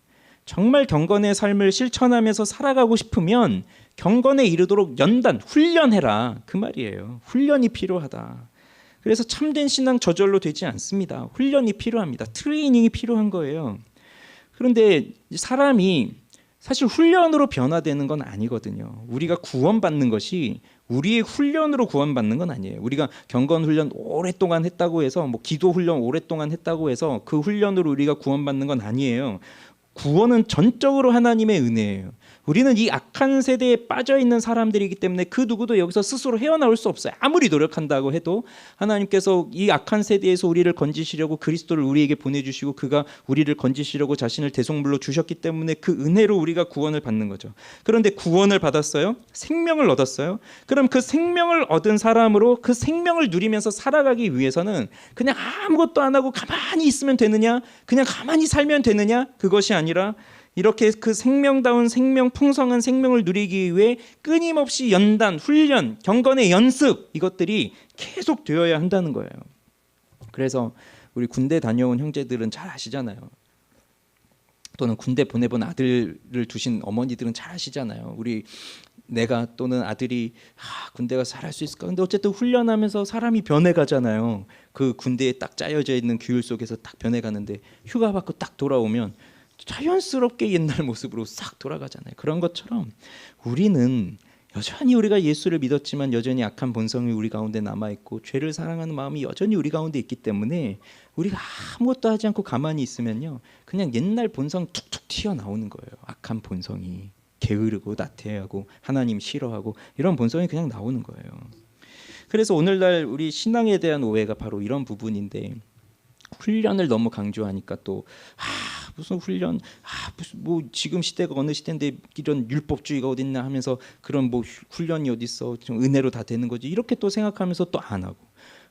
정말 경건의 삶을 실천하면서 살아가고 싶으면 경건에 이르도록 연단, 훈련해라, 그 말이에요. 훈련이 필요하다. 그래서 참된 신앙 저절로 되지 않습니다. 훈련이 필요합니다. 트레이닝이 필요한 거예요. 그런데 사람이 사실 훈련으로 변화되는 건 아니거든요. 우리가 구원받는 것이 우리의 훈련으로 구원받는 건 아니에요. 우리가 경건 훈련 오랫동안 했다고 해서, 뭐 기도 훈련 오랫동안 했다고 해서 그 훈련으로 우리가 구원받는 건 아니에요. 구원은 전적으로 하나님의 은혜예요. 우리는 이 악한 세대에 빠져 있는 사람들이기 때문에 그 누구도 여기서 스스로 헤어나올 수 없어요. 아무리 노력한다고 해도 하나님께서 이 악한 세대에서 우리를 건지시려고 그리스도를 우리에게 보내주시고 그가 우리를 건지시려고 자신을 대속물로 주셨기 때문에 그 은혜로 우리가 구원을 받는 거죠. 그런데 구원을 받았어요. 생명을 얻었어요. 그럼 그 생명을 얻은 사람으로 그 생명을 누리면서 살아가기 위해서는 그냥 아무것도 안 하고 가만히 있으면 되느냐, 그냥 가만히 살면 되느냐, 그것이 아니라 이렇게 그 생명다운 생명, 풍성한 생명을 누리기 위해 끊임없이 연단, 훈련, 경건의 연습, 이것들이 계속 되어야 한다는 거예요. 그래서 우리 군대 다녀온 형제들은 잘 아시잖아요. 또는 군대 보내본 아들을 두신 어머니들은 잘 아시잖아요. 내가 또는 아들이 군대 가서 잘할 수 있을까? 근데 어쨌든 훈련하면서 사람이 변해가잖아요. 그 군대에 딱 짜여져 있는 규율 속에서 딱 변해가는데 휴가 받고 딱 돌아오면 자연스럽게 옛날 모습으로 싹 돌아가잖아요. 그런 것처럼 우리는 여전히 우리가 예수를 믿었지만 여전히 악한 본성이 우리 가운데 남아있고 죄를 사랑하는 마음이 여전히 우리 가운데 있기 때문에 우리가 아무것도 하지 않고 가만히 있으면요, 그냥 옛날 본성 툭툭 튀어나오는 거예요. 악한 본성이 게으르고 나태하고 하나님 싫어하고 이런 본성이 그냥 나오는 거예요. 그래서 오늘날 우리 신앙에 대한 오해가 바로 이런 부분인데, 훈련을 너무 강조하니까 또 무슨 훈련, 무슨 뭐 지금 시대가 어느 시대인데 이런 율법주의가 어딨나 하면서 그런 뭐 훈련이 어딨어, 좀 은혜로 다 되는 거지, 이렇게 또 생각하면서 또 안 하고,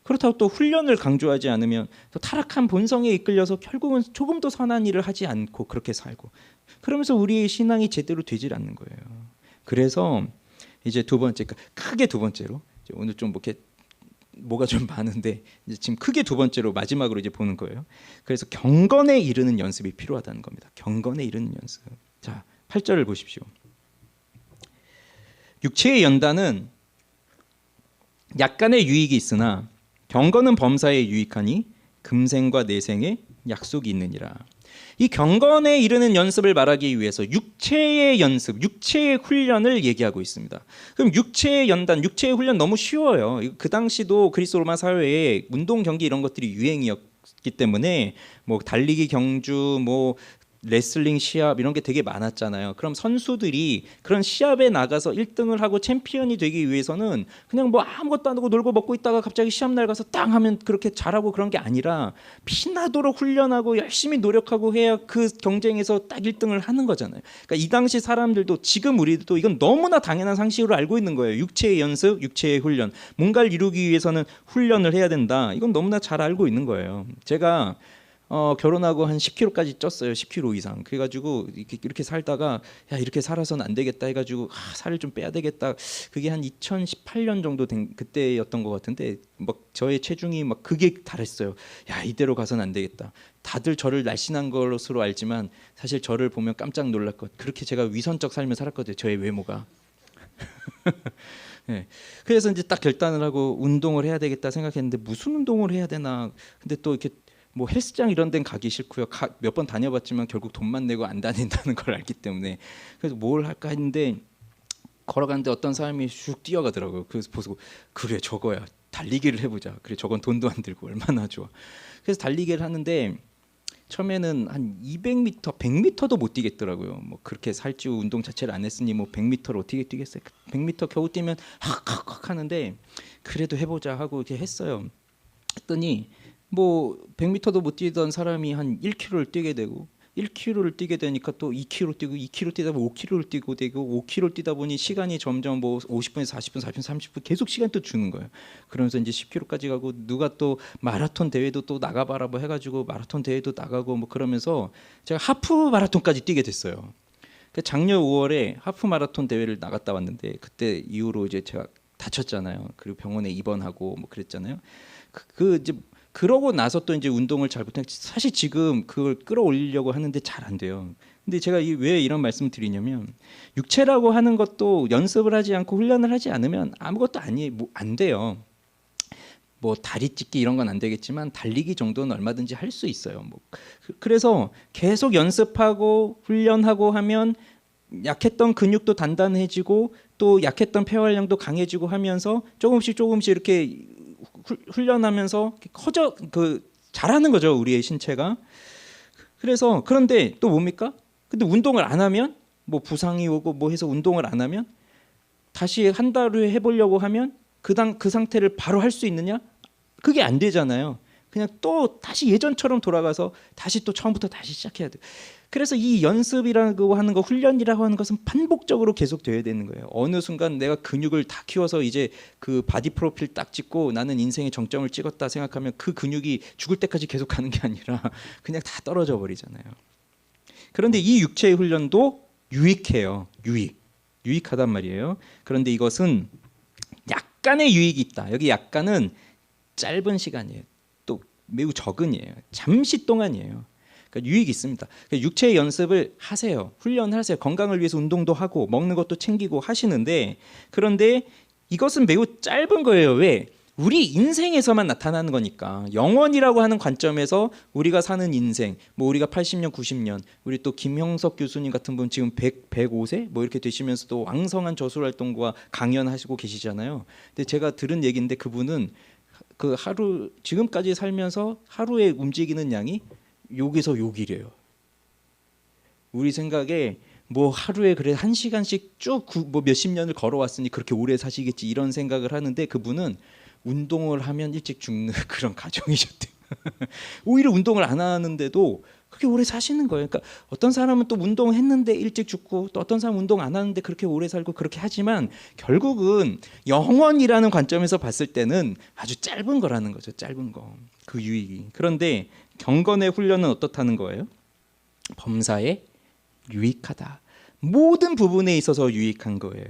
그렇다고 또 훈련을 강조하지 않으면 또 타락한 본성에 이끌려서 결국은 조금 더 선한 일을 하지 않고 그렇게 살고, 그러면서 우리의 신앙이 제대로 되질 않는 거예요. 그래서 이제 두 번째, 크게 두 번째로, 오늘 좀 이렇게 뭐가 좀 많은데 이제 지금 크게 두 번째로 마지막으로 이제 보는 거예요. 그래서 경건에 이르는 연습이 필요하다는 겁니다. 경건에 이르는 연습. 자, 8절을 보십시오. 육체의 연단은 약간의 유익이 있으나 경건은 범사에 유익하니 금생과 내생에 약속이 있느니라. 이 경건에 이르는 연습을 말하기 위해서 육체의 연습, 육체의 훈련을 얘기하고 있습니다. 그럼 육체의 연단, 육체의 훈련 너무 쉬워요. 그 당시도 그리스 로마 사회에 운동 경기 이런 것들이 유행이었기 때문에 뭐 달리기 경주, 뭐 레슬링 시합 이런 게 되게 많았잖아요. 그럼 선수들이 그런 시합에 나가서 1등을 하고 챔피언이 되기 위해서는 그냥 뭐 아무것도 안 하고 놀고 먹고 있다가 갑자기 시합날 가서 땅 하면 그렇게 잘하고 그런 게 아니라 피나도록 훈련하고 열심히 노력하고 해야 그 경쟁에서 딱 1등을 하는 거잖아요. 그러니까 이 당시 사람들도 지금 우리도 이건 너무나 당연한 상식으로 알고 있는 거예요. 육체의 연습, 육체의 훈련. 뭔가를 이루기 위해서는 훈련을 해야 된다. 이건 너무나 잘 알고 있는 거예요. 제가 결혼하고 한 10kg까지 쪘어요. 10kg 이상. 그래가지고 이렇게 살다가 야, 이렇게 살아서는 안 되겠다 해가지고 살을 좀 빼야 되겠다. 그게 한 2018년 정도 된 그때였던 것 같은데 막 저의 체중이 막 극에 달했어요. 야, 이대로 가서는 안 되겠다. 다들 저를 날씬한 것으로 알지만 사실 저를 보면 깜짝 놀랐거든요. 그렇게 제가 위선적 삶을 살았거든요. 저의 외모가. 네. 그래서 이제 딱 결단을 하고 운동을 해야 되겠다 생각했는데 무슨 운동을 해야 되나. 근데 또 이렇게 뭐 헬스장 이런 데는 가기 싫고요. 몇 번 다녀봤지만 결국 돈만 내고 안 다닌다는 걸 알기 때문에 그래서 뭘 할까 했는데 걸어가는데 어떤 사람이 슉 뛰어가더라고요. 그래서 보고 그래 저거야, 달리기를 해보자. 그래 저건 돈도 안 들고 얼마나 좋아. 그래서 달리기를 하는데 처음에는 한 200m, 100m도 못 뛰겠더라고요. 뭐 그렇게 살찌고 운동 자체를 안 했으니 뭐 100m를 어떻게 뛰겠어요. 100m 겨우 뛰면 헉헉헉 하는데 그래도 해보자 하고 이렇게 했어요. 했더니 뭐 100m도 못 뛰던 사람이 한 1km를 뛰게 되고 1km를 뛰게 되니까 또 2km 뛰고 2km 뛰다 보면 5km를 뛰고 되고 5km 뛰다 보니 시간이 점점 뭐 50분에서 40분, 40분, 30분 계속 시간 또 주는 거예요. 그러면서 이제 10km까지 가고 누가 또 마라톤 대회도 또 나가봐라 뭐 해가지고 마라톤 대회도 나가고 뭐 그러면서 제가 하프 마라톤까지 뛰게 됐어요. 작년 5월에 하프 마라톤 대회를 나갔다 왔는데 그때 이후로 이제 제가 다쳤잖아요. 그리고 병원에 입원하고 뭐 그랬잖아요. 이제 그러고 나서 또 이제 운동을 잘 못해. 사실 지금 그걸 끌어올리려고 하는데 잘 안 돼요. 근데 제가 왜 이런 말씀을 드리냐면 육체라고 하는 것도 연습을 하지 않고 훈련을 하지 않으면 아무것도 뭐 안 돼요. 뭐 다리 찢기 이런 건 안 되겠지만 달리기 정도는 얼마든지 할 수 있어요. 뭐 그래서 계속 연습하고 훈련하고 하면 약했던 근육도 단단해지고 또 약했던 폐활량도 강해지고 하면서 조금씩 이렇게 훈련하면서 잘하는 거죠, 우리의 신체가. 그래서 그런데 또 뭡니까? 근데 운동을 안 하면 뭐 부상이 오고 뭐 해서 운동을 안 하면 다시 한 달 후에 해보려고 하면 그 상태를 바로 할 수 있느냐? 그게 안 되잖아요. 그냥 또 다시 예전처럼 돌아가서 다시 또 처음부터 다시 시작해야 돼요. 그래서 이 연습이라고 하는 거, 훈련이라고 하는 것은 반복적으로 계속 돼야 되는 거예요. 어느 순간 내가 근육을 다 키워서 이제 그 바디 프로필 딱 찍고 나는 인생의 정점을 찍었다 생각하면 그 근육이 죽을 때까지 계속 가는 게 아니라 그냥 다 떨어져 버리잖아요. 그런데 이 육체의 훈련도 유익해요. 유익하단 말이에요. 그런데 이것은 약간의 유익이 있다. 여기 약간은 짧은 시간이에요. 또 매우 적은이에요. 잠시 동안이에요. 그러니까 유익이 있습니다. 그러니까 육체의 연습을 하세요. 훈련하세요. 건강을 위해서 운동도 하고 먹는 것도 챙기고 하시는데, 그런데 이것은 매우 짧은 거예요. 왜? 우리 인생에서만 나타나는 거니까. 영원이라고 하는 관점에서 우리가 사는 인생, 뭐 우리가 80년, 90년, 우리 또 김형석 교수님 같은 분 지금 105세 뭐 이렇게 되시면서도 왕성한 저술 활동과 강연하시고 계시잖아요. 근데 제가 들은 얘기인데 그분은 그 하루 지금까지 살면서 하루에 움직이는 양이 여기서 여기래요. 우리 생각에 뭐 하루에 그래 1시간씩 쭉 뭐 몇십 년을 걸어왔으니 그렇게 오래 사시겠지 이런 생각을 하는데 그분은 운동을 하면 일찍 죽는 그런 가정이셨대요. 오히려 운동을 안 하는데도 그렇게 오래 사시는 거예요. 그러니까 어떤 사람은 또 운동했는데 일찍 죽고 또 어떤 사람은 운동 안 하는데 그렇게 오래 살고 그렇게 하지만 결국은 영원이라는 관점에서 봤을 때는 아주 짧은 거라는 거죠. 짧은 거. 그 유익이. 그런데 경건의 훈련은 어떻다는 거예요? 범사에 유익하다. 모든 부분에 있어서 유익한 거예요.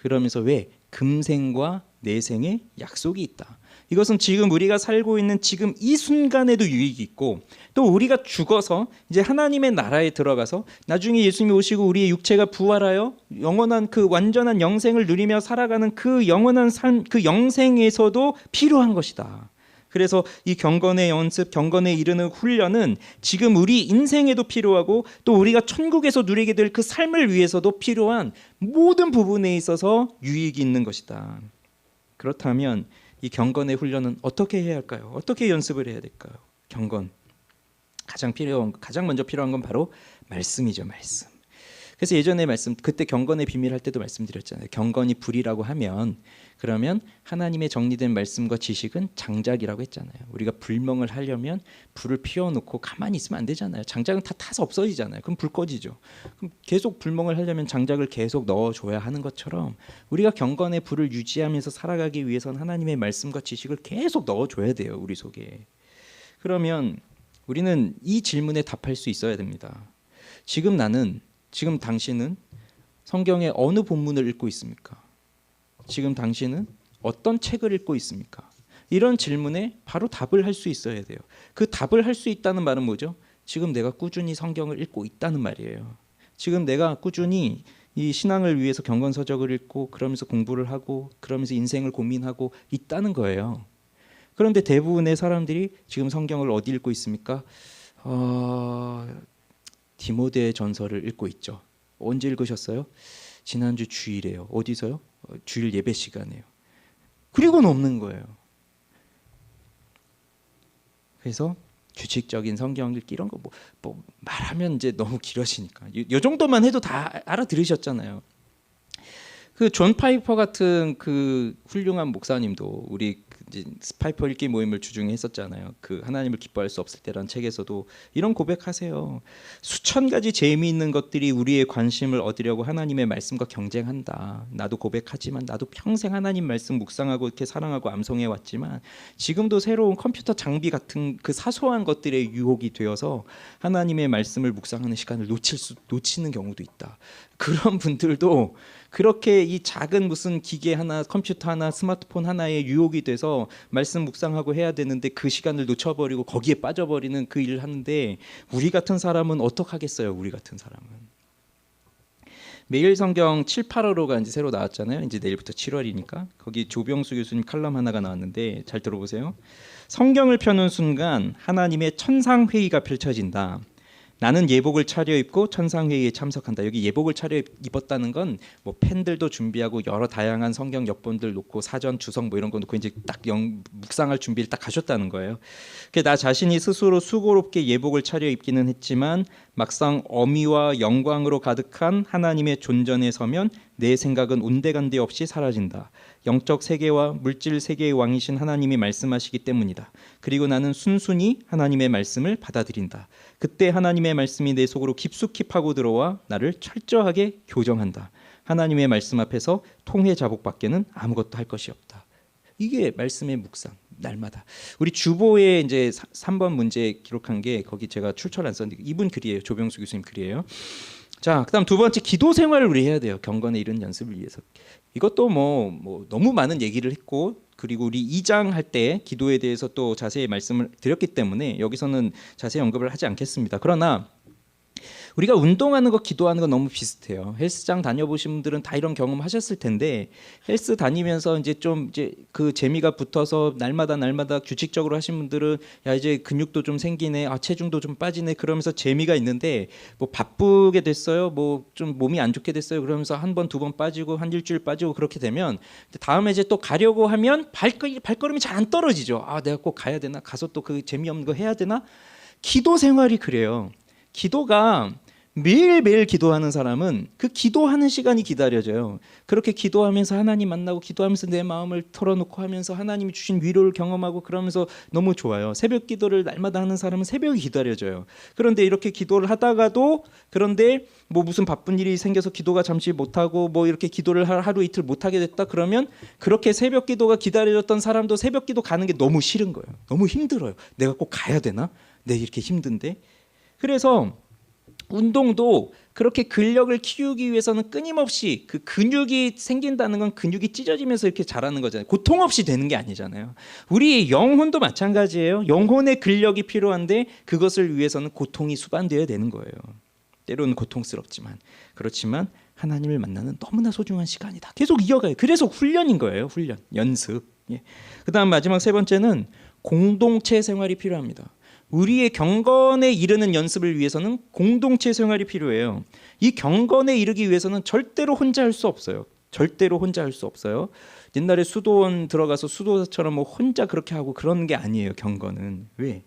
그러면서 왜? 금생과 내생의 약속이 있다. 이것은 지금 우리가 살고 있는 지금 이 순간에도 유익이 있고 또 우리가 죽어서 이제 하나님의 나라에 들어가서 나중에 예수님이 오시고 우리의 육체가 부활하여 영원한 그 완전한 영생을 누리며 살아가는 그 영원한 삶, 그 영생에서도 필요한 것이다. 그래서 이 경건의 연습, 경건에 이르는 훈련은 지금 우리 인생에도 필요하고 또 우리가 천국에서 누리게 될 그 삶을 위해서도 필요한 모든 부분에 있어서 유익이 있는 것이다. 그렇다면 이 경건의 훈련은 어떻게 해야 할까요? 어떻게 연습을 해야 될까요? 경건. 가장 먼저 필요한 건 바로 말씀이죠, 말씀. 그래서 예전에 그때 경건의 비밀 할 때도 말씀드렸잖아요. 경건이 불이라고 하면 그러면 하나님의 정리된 말씀과 지식은 장작이라고 했잖아요. 우리가 불멍을 하려면 불을 피워놓고 가만히 있으면 안 되잖아요. 장작은 다 타서 없어지잖아요. 그럼 불 꺼지죠. 그럼 계속 불멍을 하려면 장작을 계속 넣어줘야 하는 것처럼 우리가 경건의 불을 유지하면서 살아가기 위해서는 하나님의 말씀과 지식을 계속 넣어줘야 돼요. 우리 속에. 그러면 우리는 이 질문에 답할 수 있어야 됩니다. 지금 당신은 성경의 어느 본문을 읽고 있습니까? 지금 당신은 어떤 책을 읽고 있습니까? 이런 질문에 바로 답을 할 수 있어야 돼요. 그 답을 할 수 있다는 말은 뭐죠? 지금 내가 꾸준히 성경을 읽고 있다는 말이에요. 지금 내가 꾸준히 이 신앙을 위해서 경건서적을 읽고 그러면서 공부를 하고 그러면서 인생을 고민하고 있다는 거예요. 그런데 대부분의 사람들이 지금 성경을 어디 읽고 있습니까? 디모데 전서를 읽고 있죠. 언제 읽으셨어요? 지난주 주일에요. 어디서요? 주일 예배 시간에요. 그리고는 없는 거예요. 그래서 규칙적인 성경 읽기 이런 거 뭐 말하면 이제 너무 길어지니까 이 정도만 해도 다 알아들으셨잖아요. 그 존 파이퍼 같은 그 훌륭한 목사님도 우리 이제 파이퍼 읽기 모임을 주중에 했었잖아요. 그 하나님을 기뻐할 수 없을 때라는 책에서도 이런 고백하세요. 수천 가지 재미있는 것들이 우리의 관심을 얻으려고 하나님의 말씀과 경쟁한다. 나도 고백하지만 나도 평생 하나님 말씀 묵상하고 이렇게 사랑하고 암송해 왔지만 지금도 새로운 컴퓨터 장비 같은 그 사소한 것들의 유혹이 되어서 하나님의 말씀을 묵상하는 시간을 놓치는 경우도 있다. 그런 분들도 그렇게 이 작은 무슨 기계 하나, 컴퓨터 하나, 스마트폰 하나에 유혹이 돼서 말씀 묵상하고 해야 되는데 그 시간을 놓쳐버리고 거기에 빠져버리는 그 일을 하는데 우리 같은 사람은 어떡하겠어요? 우리 같은 사람은. 매일 성경 7, 8월호가 이제 새로 나왔잖아요. 이제 내일부터 7월이니까 거기 조병수 교수님 칼럼 하나가 나왔는데 잘 들어보세요. 성경을 펴는 순간 하나님의 천상회의가 펼쳐진다. 나는 예복을 차려입고 천상회의에 참석한다. 여기 예복을 차려입었다는 건 뭐 펜들도 준비하고 여러 다양한 성경 역본들 놓고 사전 주석 뭐 이런 거 놓고 이제 딱 묵상할 준비를 딱 하셨다는 거예요. 나 자신이 스스로 수고롭게 예복을 차려입기는 했지만 막상 어미와 영광으로 가득한 하나님의 존전에 서면 내 생각은 온데간데 없이 사라진다. 영적 세계와 물질 세계의 왕이신 하나님이 말씀하시기 때문이다. 그리고 나는 순순히 하나님의 말씀을 받아들인다. 그때 하나님의 말씀이 내 속으로 깊숙이 파고 들어와 나를 철저하게 교정한다. 하나님의 말씀 앞에서 통회 자복밖에는 아무것도 할 것이 없다. 이게 말씀의 묵상 날마다. 우리 주보에 이제 3번 문제 기록한 게 거기 제가 출처를 안 썼는데 이분 글이에요. 조병수 교수님 글이에요. 자, 그다음 두 번째 기도 생활을 우리 해야 돼요. 경건에 이른 연습을 위해서. 이것도 뭐 너무 많은 얘기를 했고 그리고 우리 2장 할 때 기도에 대해서 또 자세히 말씀을 드렸기 때문에 여기서는 자세히 언급을 하지 않겠습니다. 그러나 우리가 운동하는 거 기도하는 거 너무 비슷해요. 헬스장 다녀보신 분들은 다 이런 경험 하셨을 텐데 헬스 다니면서 이제 그 재미가 붙어서 날마다 규칙적으로 하신 분들은 야 이제 근육도 좀 생기네, 체중도 좀 빠지네 그러면서 재미가 있는데 뭐 바쁘게 됐어요, 뭐 좀 몸이 안 좋게 됐어요 그러면서 한 번, 두 번 빠지고 한 일주일 빠지고 그렇게 되면 다음에 이제 또 가려고 하면 발걸음이 잘 안 떨어지죠. 내가 꼭 가야 되나? 가서 또 그 재미없는 거 해야 되나? 기도 생활이 그래요. 기도가 매일매일 기도하는 사람은 그 기도하는 시간이 기다려져요. 그렇게 기도하면서 하나님 만나고 기도하면서 내 마음을 털어놓고 하면서 하나님이 주신 위로를 경험하고 그러면서 너무 좋아요. 새벽 기도를 날마다 하는 사람은 새벽이 기다려져요. 그런데 이렇게 기도를 하다가도 그런데 뭐 무슨 바쁜 일이 생겨서 기도가 잠시 못하고 뭐 이렇게 기도를 하루 이틀 못하게 됐다 그러면 그렇게 새벽 기도가 기다려졌던 사람도 새벽 기도 가는 게 너무 싫은 거예요. 너무 힘들어요. 내가 꼭 가야 되나? 내가 이렇게 힘든데. 그래서 운동도 그렇게 근력을 키우기 위해서는 끊임없이 그 근육이 생긴다는 건 근육이 찢어지면서 이렇게 자라는 거잖아요. 고통 없이 되는 게 아니잖아요. 우리 영혼도 마찬가지예요. 영혼의 근력이 필요한데 그것을 위해서는 고통이 수반되어야 되는 거예요. 때로는 고통스럽지만 그렇지만 하나님을 만나는 너무나 소중한 시간이다. 계속 이어가요. 그래서 훈련인 거예요. 훈련, 연습. 그다음 마지막 세 번째는 공동체 생활이 필요합니다. 우리의 경건에 이르는 연습을 위해서는 공동체 생활이 필요해요. 이 경건에 이르기 위해서는 절대로 혼자 할 수 없어요. 절대로 혼자 할 수 없어요. 옛날에 수도원 들어가서 수도사처럼 뭐 혼자 그렇게 하고 그런 게 아니에요. 경건은. 왜?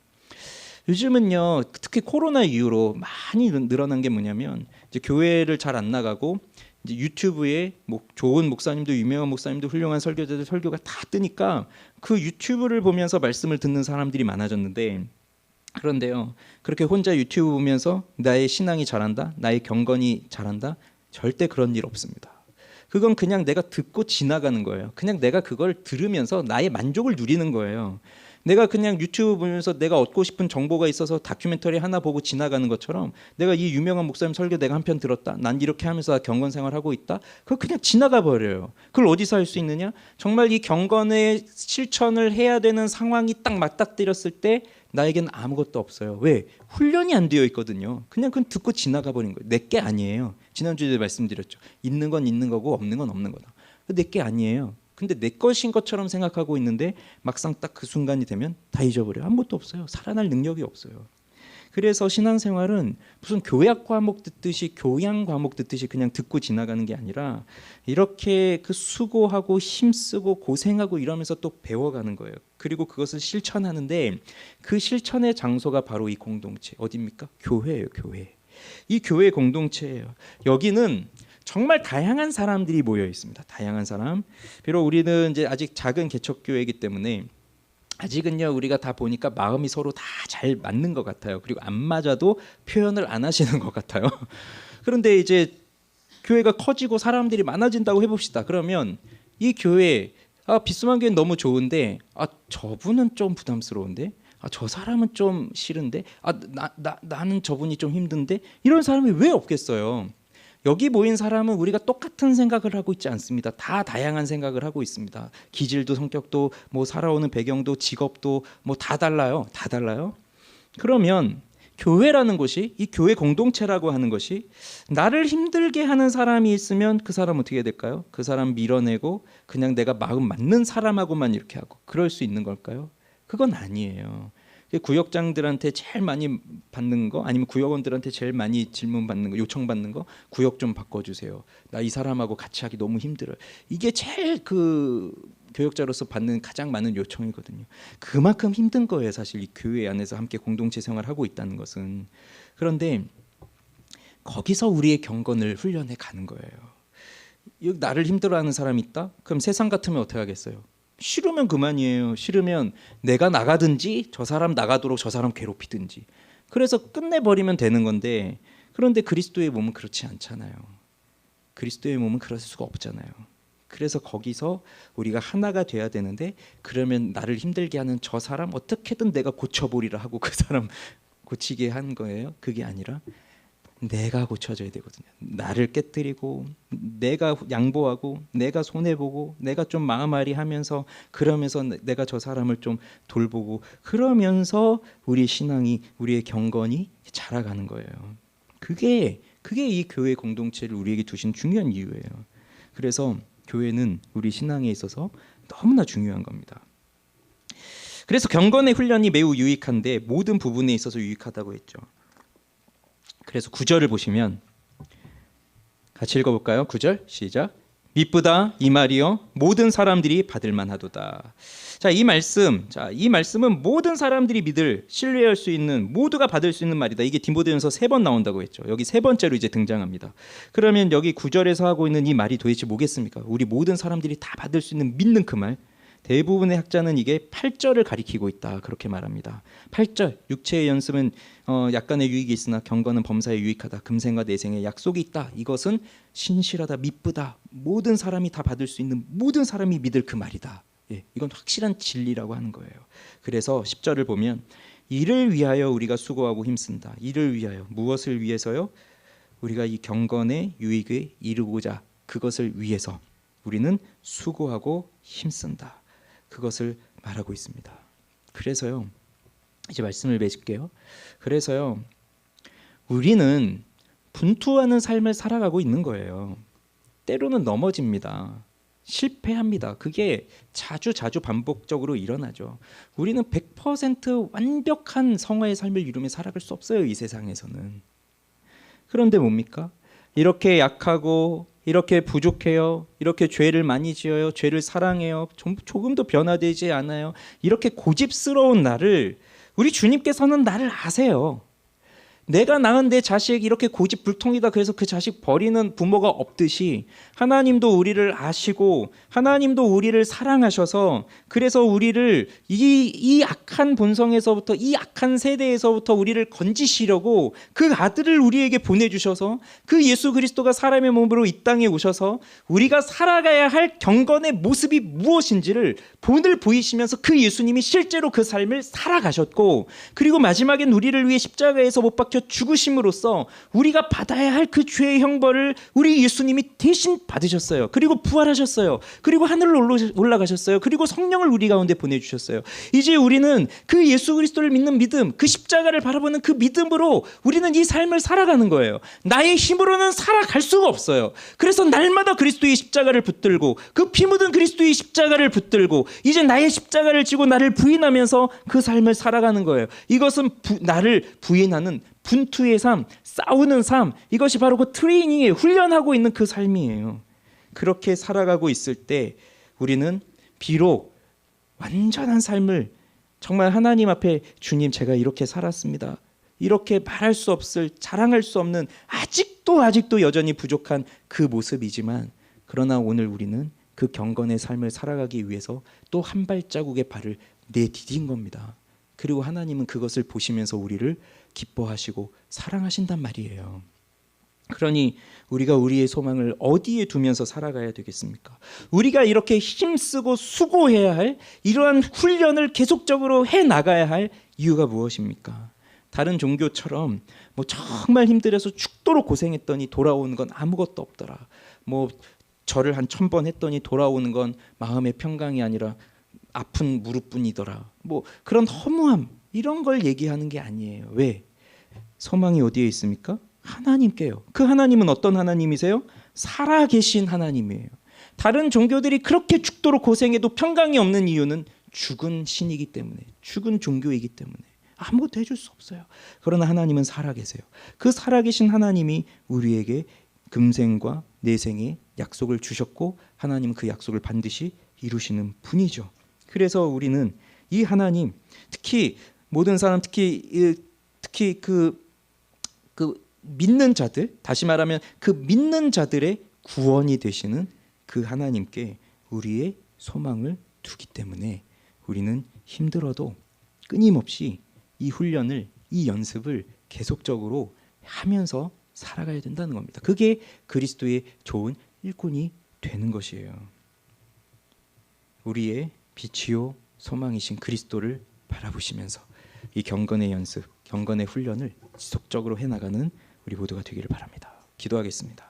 요즘은요, 특히 코로나 이후로 많이 늘어난 게 뭐냐면 이제 교회를 잘 안 나가고 이제 유튜브에 뭐 좋은 목사님도 유명한 목사님도 훌륭한 설교자들 설교가 다 뜨니까 그 유튜브를 보면서 말씀을 듣는 사람들이 많아졌는데 그런데요, 그렇게 혼자 유튜브 보면서 나의 신앙이 자란다, 나의 경건이 자란다, 절대 그런 일 없습니다. 그건 그냥 내가 듣고 지나가는 거예요. 그냥 내가 그걸 들으면서 나의 만족을 누리는 거예요. 내가 그냥 유튜브 보면서 내가 얻고 싶은 정보가 있어서 다큐멘터리 하나 보고 지나가는 것처럼 내가 이 유명한 목사님 설교 내가 한 편 들었다, 난 이렇게 하면서 경건 생활하고 있다, 그걸 그냥 지나가 버려요. 그걸 어디서 할 수 있느냐? 정말 이 경건의 실천을 해야 되는 상황이 딱 맞닥뜨렸을 때 나에게는 아무것도 없어요. 왜? 훈련이 안 되어 있거든요. 그냥 그건 듣고 지나가 버린 거예요. 내 게 아니에요. 지난주에 말씀드렸죠. 있는 건 있는 거고 없는 건 없는 거다. 내 게 아니에요. 근데 내 것인 것처럼 생각하고 있는데 막상 딱 그 순간이 되면 다 잊어버려요. 아무것도 없어요. 살아날 능력이 없어요. 그래서 신앙생활은 무슨 교약 과목 듣듯이 교양 과목 듣듯이 그냥 듣고 지나가는 게 아니라 이렇게 그 수고하고 힘쓰고 고생하고 이러면서 또 배워가는 거예요. 그리고 그것을 실천하는데 그 실천의 장소가 바로 이 공동체 어디입니까? 교회예요. 교회. 이 교회 공동체예요. 여기는 정말 다양한 사람들이 모여 있습니다. 다양한 사람. 비록 우리는 이제 아직 작은 개척교회이기 때문에 아직은요 우리가 다 보니까 마음이 서로 다 잘 맞는 것 같아요. 그리고 안 맞아도 표현을 안 하시는 것 같아요. 그런데 이제 교회가 커지고 사람들이 많아진다고 해봅시다. 그러면 이 교회 비스만 교회는 너무 좋은데 저분은 좀 부담스러운데 저 사람은 좀 싫은데 나는 저분이 좀 힘든데 이런 사람이 왜 없겠어요? 여기 모인 사람은 우리가 똑같은 생각을 하고 있지 않습니다. 다 다양한 생각을 하고 있습니다. 기질도 성격도 뭐 살아오는 배경도 직업도 뭐 다 달라요. 다 달라요. 그러면 교회라는 것이 이 교회 공동체라고 하는 것이 나를 힘들게 하는 사람이 있으면 그 사람 어떻게 해야 될까요? 그 사람 밀어내고 그냥 내가 마음 맞는 사람하고만 이렇게 하고 그럴 수 있는 걸까요? 그건 아니에요. 구역장들한테 제일 많이 받는 거, 아니면 구역원들한테 제일 많이 질문 받는 거, 요청 받는 거, 구역 좀 바꿔주세요. 나 이 사람하고 같이 하기 너무 힘들어요. 이게 제일 그 교역자로서 받는 가장 많은 요청이거든요. 그만큼 힘든 거예요, 사실 이 교회 안에서 함께 공동체 생활하고 있다는 것은. 그런데 거기서 우리의 경건을 훈련해 가는 거예요. 여기 나를 힘들어하는 사람이 있다? 그럼 세상 같으면 어떻게 하겠어요? 싫으면 그만이에요. 싫으면 내가 나가든지 저 사람 나가도록 저 사람 괴롭히든지, 그래서 끝내버리면 되는 건데, 그런데 그리스도의 몸은 그렇지 않잖아요. 그리스도의 몸은 그럴 수가 없잖아요. 그래서 거기서 우리가 하나가 돼야 되는데, 그러면 나를 힘들게 하는 저 사람 어떻게든 내가 고쳐보리라 하고 그 사람 고치게 한 거예요? 그게 아니라 내가 고쳐져야 되거든요. 나를 깨뜨리고 내가 양보하고 내가 손해보고 내가 좀 마음앓이 하면서, 그러면서 내가 저 사람을 좀 돌보고, 그러면서 우리 신앙이, 우리의 경건이 자라가는 거예요. 그게 이 교회 공동체를 우리에게 두신 중요한 이유예요. 그래서 교회는 우리 신앙에 있어서 너무나 중요한 겁니다. 그래서 경건의 훈련이 매우 유익한데 모든 부분에 있어서 유익하다고 했죠. 그래서 9절을 보시면 같이 읽어볼까요? 9절 시작. 미쁘다 이 말이여 모든 사람들이 받을 만하도다. 자, 이 말씀은 모든 사람들이 믿을, 신뢰할 수 있는, 모두가 받을 수 있는 말이다. 이게 디모데전서 3번 나온다고 했죠. 여기 3번째로 이제 등장합니다. 그러면 여기 9절에서 하고 있는 이 말이 도대체 뭐겠습니까? 우리 모든 사람들이 다 받을 수 있는 믿는 그 말. 대부분의 학자는 이게 8절을 가리키고 있다, 그렇게 말합니다. 8절, 육체의 연습은 약간의 유익이 있으나 경건은 범사에 유익하다. 금생과 내생에 약속이 있다. 이것은 신실하다, 미쁘다, 모든 사람이 다 받을 수 있는, 모든 사람이 믿을 그 말이다. 예, 이건 확실한 진리라고 하는 거예요. 그래서 10절을 보면 이를 위하여 우리가 수고하고 힘쓴다. 이를 위하여, 무엇을 위해서요? 우리가 이 경건의 유익에 이르고자, 그것을 위해서 우리는 수고하고 힘쓴다. 그것을 말하고 있습니다. 그래서요, 이제 말씀을 맺을게요. 그래서요, 우리는 분투하는 삶을 살아가고 있는 거예요. 때로는 넘어집니다. 실패합니다. 그게 자주 반복적으로 일어나죠. 우리는 100% 완벽한 성화의 삶을 이루며 살아갈 수 없어요, 이 세상에서는. 그런데 뭡니까? 이렇게 약하고 이렇게 부족해요. 이렇게 죄를 많이 지어요. 죄를 사랑해요. 조금도 변화되지 않아요. 이렇게 고집스러운 나를, 우리 주님께서는 나를 아세요. 내가 낳은 내 자식 이렇게 고집불통이다, 그래서 그 자식 버리는 부모가 없듯이 하나님도 우리를 아시고 하나님도 우리를 사랑하셔서, 그래서 우리를 이 악한 본성에서부터, 이 악한 세대에서부터 우리를 건지시려고 그 아들을 우리에게 보내주셔서, 그 예수 그리스도가 사람의 몸으로 이 땅에 오셔서 우리가 살아가야 할 경건의 모습이 무엇인지를 본을 보이시면서 그 예수님이 실제로 그 삶을 살아가셨고, 그리고 마지막엔 우리를 위해 십자가에서 못 박혀 죽으심으로써 우리가 받아야 할 그 죄의 형벌을 우리 예수님이 대신 받으셨어요. 그리고 부활하셨어요. 그리고 하늘로 올라가셨어요. 그리고 성령을 우리 가운데 보내주셨어요. 이제 우리는 그 예수 그리스도를 믿는 믿음, 그 십자가를 바라보는 그 믿음으로 우리는 이 삶을 살아가는 거예요. 나의 힘으로는 살아갈 수가 없어요. 그래서 날마다 그리스도의 십자가를 붙들고, 그 피 묻은 그리스도의 십자가를 붙들고, 이제 나의 십자가를 지고 나를 부인하면서 그 삶을 살아가는 거예요. 이것은 나를 부인하는 분투의 삶, 싸우는 삶, 이것이 바로 그 트레이닝에 훈련하고 있는 그 삶이에요. 그렇게 살아가고 있을 때 우리는 비록 완전한 삶을, 정말 하나님 앞에 주님, 제가 이렇게 살았습니다, 이렇게 말할 수 없을, 자랑할 수 없는, 아직도 여전히 부족한 그 모습이지만, 그러나 오늘 우리는 그 경건의 삶을 살아가기 위해서 또 한 발자국의 발을 내디딘 겁니다. 그리고 하나님은 그것을 보시면서 우리를 기뻐하시고 사랑하신단 말이에요. 그러니 우리가 우리의 소망을 어디에 두면서 살아가야 되겠습니까? 우리가 이렇게 힘쓰고 수고해야 할, 이러한 훈련을 계속적으로 해나가야 할 이유가 무엇입니까? 다른 종교처럼 정말 힘들어서 죽도록 고생했더니 돌아오는 건 아무것도 없더라, 절을 한 1000번 했더니 돌아오는 건 마음의 평강이 아니라 아픈 무릎뿐이더라, 그런 허무함, 이런 걸 얘기하는 게 아니에요. 왜? 소망이 어디에 있습니까? 하나님께요. 그 하나님은 어떤 하나님이세요? 살아계신 하나님이에요. 다른 종교들이 그렇게 죽도록 고생해도 평강이 없는 이유는 죽은 신이기 때문에, 죽은 종교이기 때문에. 아무것도 해줄 수 없어요. 그러나 하나님은 살아계세요. 그 살아계신 하나님이 우리에게 금생과 내생의 약속을 주셨고 하나님은 그 약속을 반드시 이루시는 분이죠. 그래서 우리는 이 하나님, 특히 모든 사람, 특히 그 믿는 자들, 다시 말하면 그 믿는 자들의 구원이 되시는 그 하나님께 우리의 소망을 두기 때문에 우리는 힘들어도 끊임없이 이 훈련을, 이 연습을 계속적으로 하면서 살아가야 된다는 겁니다. 그게 그리스도의 좋은 일꾼이 되는 것이에요. 우리의 빛이요 소망이신 그리스도를 바라보시면서 이 경건의 연습, 경건의 훈련을 지속적으로 해나가는 우리 모두가 되기를 바랍니다. 기도하겠습니다.